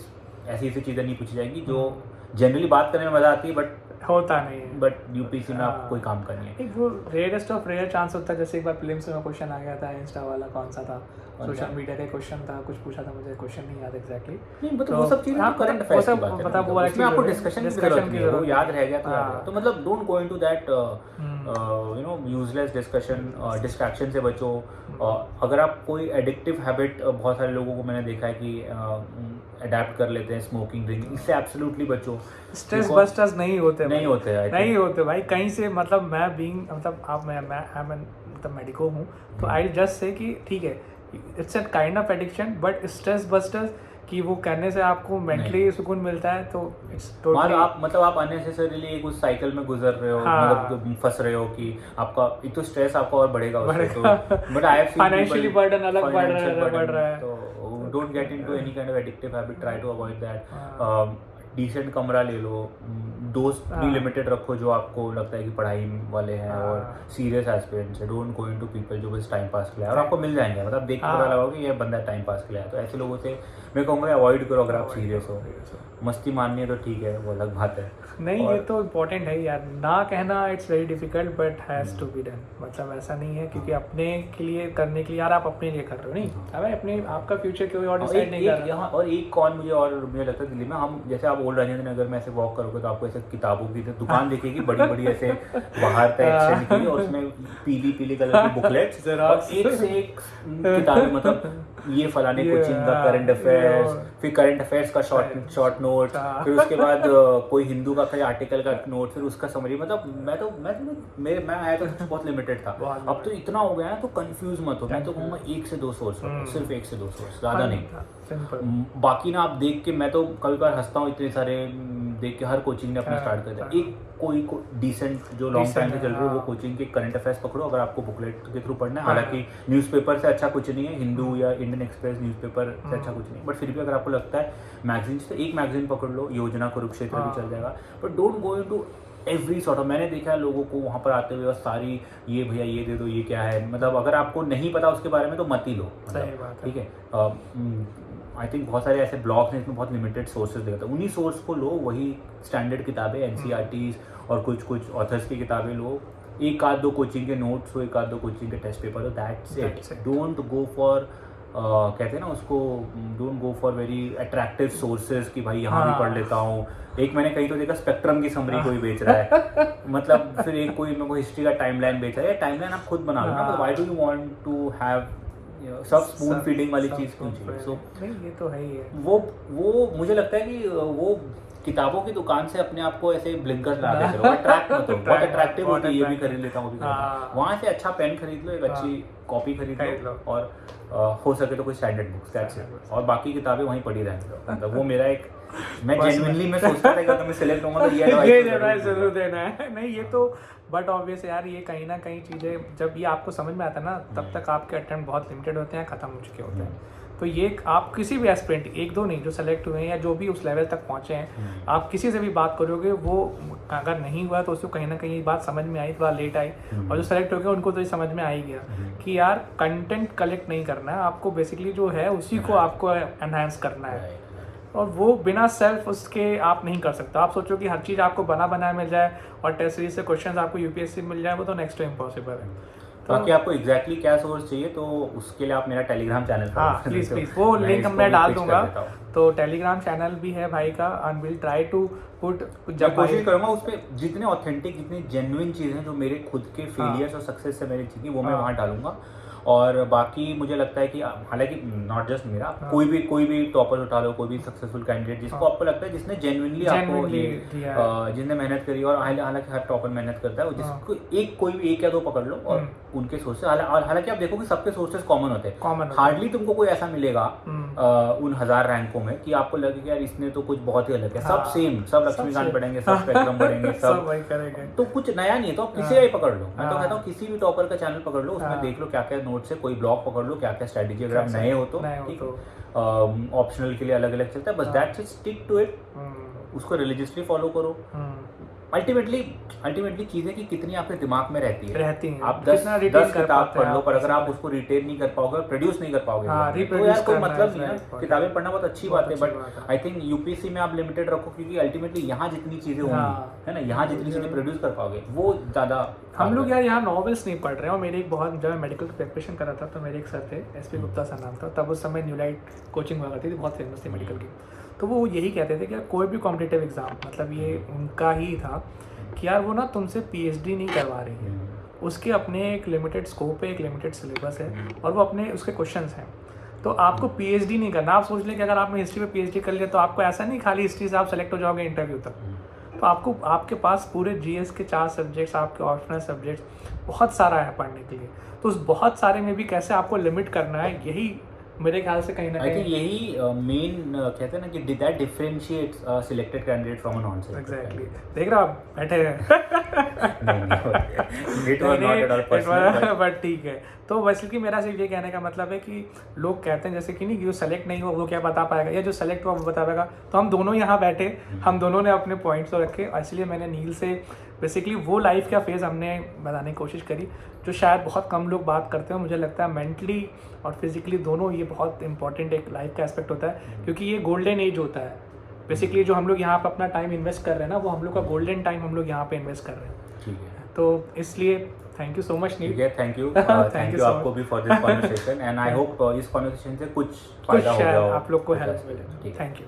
ऐसी चीज़ें नहीं पूछी जाएंगी जो जनरली बात करने में मजा आती है बट होता नहीं है। बट यूपीएससी में आपको कोई काम करनी है, एक वो रेयरेस्ट ऑफ रेयर चांस होता है। जैसे एक बार प्रीलिम्स में क्वेश्चन आ गया था, इंस्टा वाला कौन सा था, सोशल मीडिया का क्वेश्चन था, कुछ पूछा था, मुझे क्वेश्चन नहीं याद एग्जैक्टली। नहीं मतलब वो सब चीजें तो करंट अफेयर्स की बात है, मतलब वो इसमें आपको डिस्कशन की जरूरत नहीं है, वो याद रह गया तो याद रह गया। तो मतलब don't go into that useless discussion, distraction से बचो। अगर आप कोई एडिक्टिव हैबिट, बहुत सारे लोगों को मैंने देखा है कि अडेप्ट कर लेते हैं स्मोकिंग ड्रिंकिंग, इससे एब्सोल्युटली बचो। स्ट्रेस बस्टर्स नहीं होते भाई कहीं से। मतलब मैं बीइंग, मतलब आप मैं मतलब मेडिको हूँ, तो आई जस्ट से कि ठीक है, it's a kind of addiction, but stress busters कि वो करने से आपको मेंटली सुकून मिलता है, तो इट्स टोटली आप मतलब आप अननेसेसरीली एक उस साइकिल में गुजर रहे हो, मतलब फंस रहे हो कि आपका एक तो स्ट्रेस आपका और बढ़ेगा उससे। तो but I have seen financially burden अलग बढ़ रहा है, तो don't get into any kind of addictive habit, try to avoid that. Decent कमरा ले लो, दोस्त भी लिमिटेड रखो जो आपको लगता है कि पढ़ाई वाले हैं और सीरियस एस्पिरेंट्स है। डोंट गो इनटू पीपल जो बस टाइम पास के लिए, और आपको मिल जाएंगे, मतलब देख के पता लगा कि ये बंदा टाइम पास के लिए है, तो ऐसे लोगों से मैं कहूँगा अवॉइड करो। अगर आप सीरियस हो, मस्ती माननी है तो ठीक है, वो अलग बात है। नहीं, ये तो इम्पोर्टेंट है यार, ना कहना it's very difficult but has to be done. मतलब ऐसा नहीं है क्योंकि अपने के लिए करने के लिए, यार आप अपने लिए कर रहे हो, नहीं अबे अपने आपका फ्यूचर कोई और डिसाइड नहीं कर रहा। और एक कौन मुझे लगता है दिल्ली में, हम जैसे आप ओल्ड राजेंद्र नगर में ऐसे वॉक करोगे तो आपको ऐसे किताबों की दुकान दिखेगी, बड़ी बड़ी ऐसे बाहर तक लिखी, और उसमें पीली कलर की बुकलेट्स और एक से एक किताबें, मतलब ये फलाने कोचिंग का करंट अफेयर्स, फिर करंट अफेयर्स का शॉर्ट नोट, फिर उसके बाद कोई हिंदू का कोई आर्टिकल का नोट, फिर उसका समरी। मतलब मैं आया तो बहुत लिमिटेड था, अब तो इतना हो गया है तो कंफ्यूज मत हो। मैं तो कहूँगा 1 से 2 सोर्स, सिर्फ 1 से 2 सोर्स, ज़्यादा नहीं। बाकी ना आप देख के, मैं तो कभी बार हंसता हूँ, इतने सारे देख के हर कोचिंग ने अपना स्टार्ट कर दिया। एक कोई डिसेंट जो लॉन्ग टाइम से चल रही है वो कोचिंग के करंट अफेयर्स पकड़ो, अगर आपको बुकलेट के थ्रू पढ़ना है। हालांकि न्यूज़पेपर से अच्छा कुछ नहीं है, हिंदू या इंडियन एक्सप्रेस न्यूज़पेपर से अच्छा कुछ नहीं, बट फिर भी अगर आपको लगता है मैगजीन से, एक मैगजीन पकड़ लो, योजना, कुरुक्षेत्र भी चल जाएगा। But don't go into every sort of. मैंने देखा है लोगों को वहाँ पर आते हुए सारी, ये भैया ये दे दो, ये क्या है, मतलब अगर आपको नहीं पता उसके बारे में तो मत ही लो, ठीक है। आई थिंक बहुत सारे ऐसे ब्लॉग्स हैं इसमें बहुत लिमिटेड सोर्सेज देते हैं, उन्हीं सोर्स को लो, वही स्टैंडर्ड किताबें, NCERTs और कुछ ऑथर्स की किताबें लो, एक आध दो कोचिंग के नोट्स हो, एक आध दो कोचिंग के टेस्ट पेपर हो, that's it. Don't go for कहते हैं ना उसको, don't go for very attractive sources कि भाई यहाँ भी पढ़ लेता हूँ। एक मैंने कहीं तो देखा स्पेक्ट्रम की समरी कोई बेच रहा है, मतलब फिर एक कोई मेरे को हिस्ट्री का टाइमलाइन बेच रहा है। टाइमलाइन आप खुद बना लो ना, but why do you want to have सब स्पून फीडिंग वाली चीज़ क्यों चाहिए? सो ये तो है ही है। वो मुझे लगता है कि वो किताबों की दुकान से अपने आप को ऐसे ब्लिंकर ला के चलो, अट्रैक्ट मत हो। बहुत अट्रैक्टिव होती है, ये भी खरीद लेता हूँ, वो भी खरीद लेता हूँ। वहाँ से अच्छा पेन खरीद लो, एक अच्छी कॉपी खरीद लो, और हो सके तो कोई स्टैंडर्ड बुक्स, दैट्स इट। और बाकी किताबें वहीं पड़ी रहने दो। मतलब वो मेरा एक, मैं जेन्युइनली मैं सोचता था कि अगर मैं सिलेक्ट होऊंगा तो ये एडवाइस जरूर देना है। नहीं, ये तो बट ऑब्वियस यार, ये कहीं ना कहीं चीज़ें जब ये आपको समझ में आता है ना, तब तक आपके अटेम्प्ट बहुत लिमिटेड होते हैं, ख़त्म हो चुके होते हैं। तो ये आप किसी भी एस्पिरेंट, एक दो नहीं, जो सेलेक्ट हुए हैं या जो भी उस लेवल तक पहुँचे हैं, आप किसी से भी बात करोगे, वो अगर नहीं हुआ तो उसको कहीं ना कहीं ये बात समझ में आई, थोड़ा लेट आई, और जो सेलेक्ट हो गया उनको तो ये समझ में आ ही गया कि यार कंटेंट कलेक्ट नहीं करना है आपको, बेसिकली जो है उसी को आपको एनहांस करना है, और वो बिना सेल्फ उसके आप नहीं कर सकते। आप सोचो कि हर चीज़ आपको बना बनाया मिल जाए और टेस्ट सीरीज से क्वेश्चंस आपको UPSC मिल जाए, वो तो नेक्स्ट टू इम्पॉसिबल है। तो बाकी आपको एग्जैक्टली क्या सोर्स चाहिए तो उसके लिए आप मेरा टेलीग्राम चैनल, हाँ प्लीज़ वो लिंक मैं डाल दूंगा। तो टेलीग्राम चैनल भी है भाई का, and will try to put, जब कोशिश करूंगा उस पर जितने ऑथेंटिक, जितनी जेन्युइन चीज़ें जो मेरे खुद के फेलियर्स और सक्सेस से मेरी चीज़ें, वो मैं वहाँ डालूंगा। और बाकी मुझे लगता है कि हालांकि नॉट जस्ट मेरा, कोई भी टॉपर उठा लो, कोई भी सक्सेसफुल कैंडिडेट जिसको आपको लगता है जिसने जेन्युइनली आपको जिसने मेहनत करी, और हालांकि हर टॉपर मेहनत करता है, जिसको कोई भी एक या दो पकड़ लो और उनके सोर्सेस, हालांकि आप देखो कि सबके सोर्सेस कॉमन होते हैं। हार्डली तुमको कोई ऐसा मिलेगा उन 1000 रैंकों में कि आपको लगे कि यार इसने तो कुछ बहुत ही अलग है, सब सेम, सब लक्ष्मीकांत पढ़ेंगे, सब स्पेक्ट्रम पढ़ेंगे, सब वही करेंगे, तो कुछ नया नहीं है। तो आप किसी का ही पकड़ लो, मैं तो कहता हूँ किसी भी टॉपर का चैनल पकड़ लो, उसमें देख लो क्या क्या नोट से, कोई ब्लॉग पकड़ लो क्या क्या स्ट्रेटेजी, अगर आप नए हो तो ऑप्शनल के लिए अलग अलग चलता है, बस that's it, stick to it, उसको रिलीजियसली फॉलो करो। अल्टीमेटली चीजें कि कितनी आपके दिमाग में रहती हैं। आप 10 किताब पढ़ लो, पर अगर आप उसको रिटेन नहीं कर पाओगे, प्रोड्यूस नहीं कर पाओगे, तो यार कोई मतलब नहीं है। किताबें पढ़ना बहुत अच्छी बात है, बट आई थिंक UPSC में आप लिमिटेड रखो, क्योंकि अल्टीमेटली यहाँ जितनी चीजें होंगी, है ना, यहाँ जितनी चीजें प्रोड्यूस कर पाओगे वो ज्यादा। हम लोग यार यहाँ नॉवेल्स नहीं पढ़ रहे हैं। और मेरे एक बहुत, जब मैं मेडिकल की प्रिपरेशन कर रहा था तो मेरे एक सर थे, SP गुप्ता सर नाम था, तब उस समय न्यू लाइट कोचिंग हुआ करती थी, बहुत फेमस थी मेडिकल की। तो वो यही कहते थे कि कोई भी कॉम्पिटिटिव एग्जाम, मतलब ये उनका ही था कि यार वो ना तुमसे PhD नहीं करवा रही है, उसके अपने एक लिमिटेड स्कोप है, एक लिमिटेड सिलेबस है, और वो अपने उसके क्वेश्चंस हैं। तो आपको PhD नहीं करना। आप सोच लें कि अगर आपने हिस्ट्री में PhD कर लिया तो आपको ऐसा नहीं खाली हिस्ट्री से आप सेलेक्ट हो जाओगे इंटरव्यू तक। तो आपको, आपके पास पूरे GS के 4 सब्जेक्ट्स, आपके ऑप्शनल सब्जेक्ट्स बहुत सारा है पढ़ने के लिए। तो उस बहुत सारे में भी कैसे आपको लिमिट करना है, यही मेरे ख्याल से कहीं ना कहीं यही मेन कहते हैं ना कि that differentiates selected candidate from a non selected. Exactly, देख रहा आप बैठे हैं बट ठीक है। तो वैसे कि मेरा सिर्फ ये कहने का मतलब है कि लोग कहते हैं जैसे कि नहीं, जो सेलेक्ट नहीं हुआ वो क्या बता पाएगा, या जो सेलेक्ट हुआ वो बता पाएगा। तो हम दोनों यहाँ बैठे, हम दोनों ने अपने पॉइंट्स तो रखे, इसलिए मैंने नील से बेसिकली वो लाइफ का फेज़ हमने बताने की कोशिश करी, जो शायद बहुत कम लोग बात करते हैं। मुझे लगता है मेंटली और फिजिकली दोनों ये बहुत इंपॉर्टेंट एक लाइफ का एस्पेक्ट होता है, क्योंकि ये गोल्डन एज होता है बेसिकली। जो हम लोग यहाँ पर अपना टाइम इन्वेस्ट कर रहे हैं ना, वो हम लोग का गोल्डन टाइम हम लोग यहाँ पे इन्वेस्ट कर रहे हैं। ठीक है, तो इसलिए thank you so much Neel. Thank you आपको भी for this conversation, and I hope इस कन्वर्सेशन से कुछ फायदा हो गया, आप लोग को हेल्प मिले। Thank you.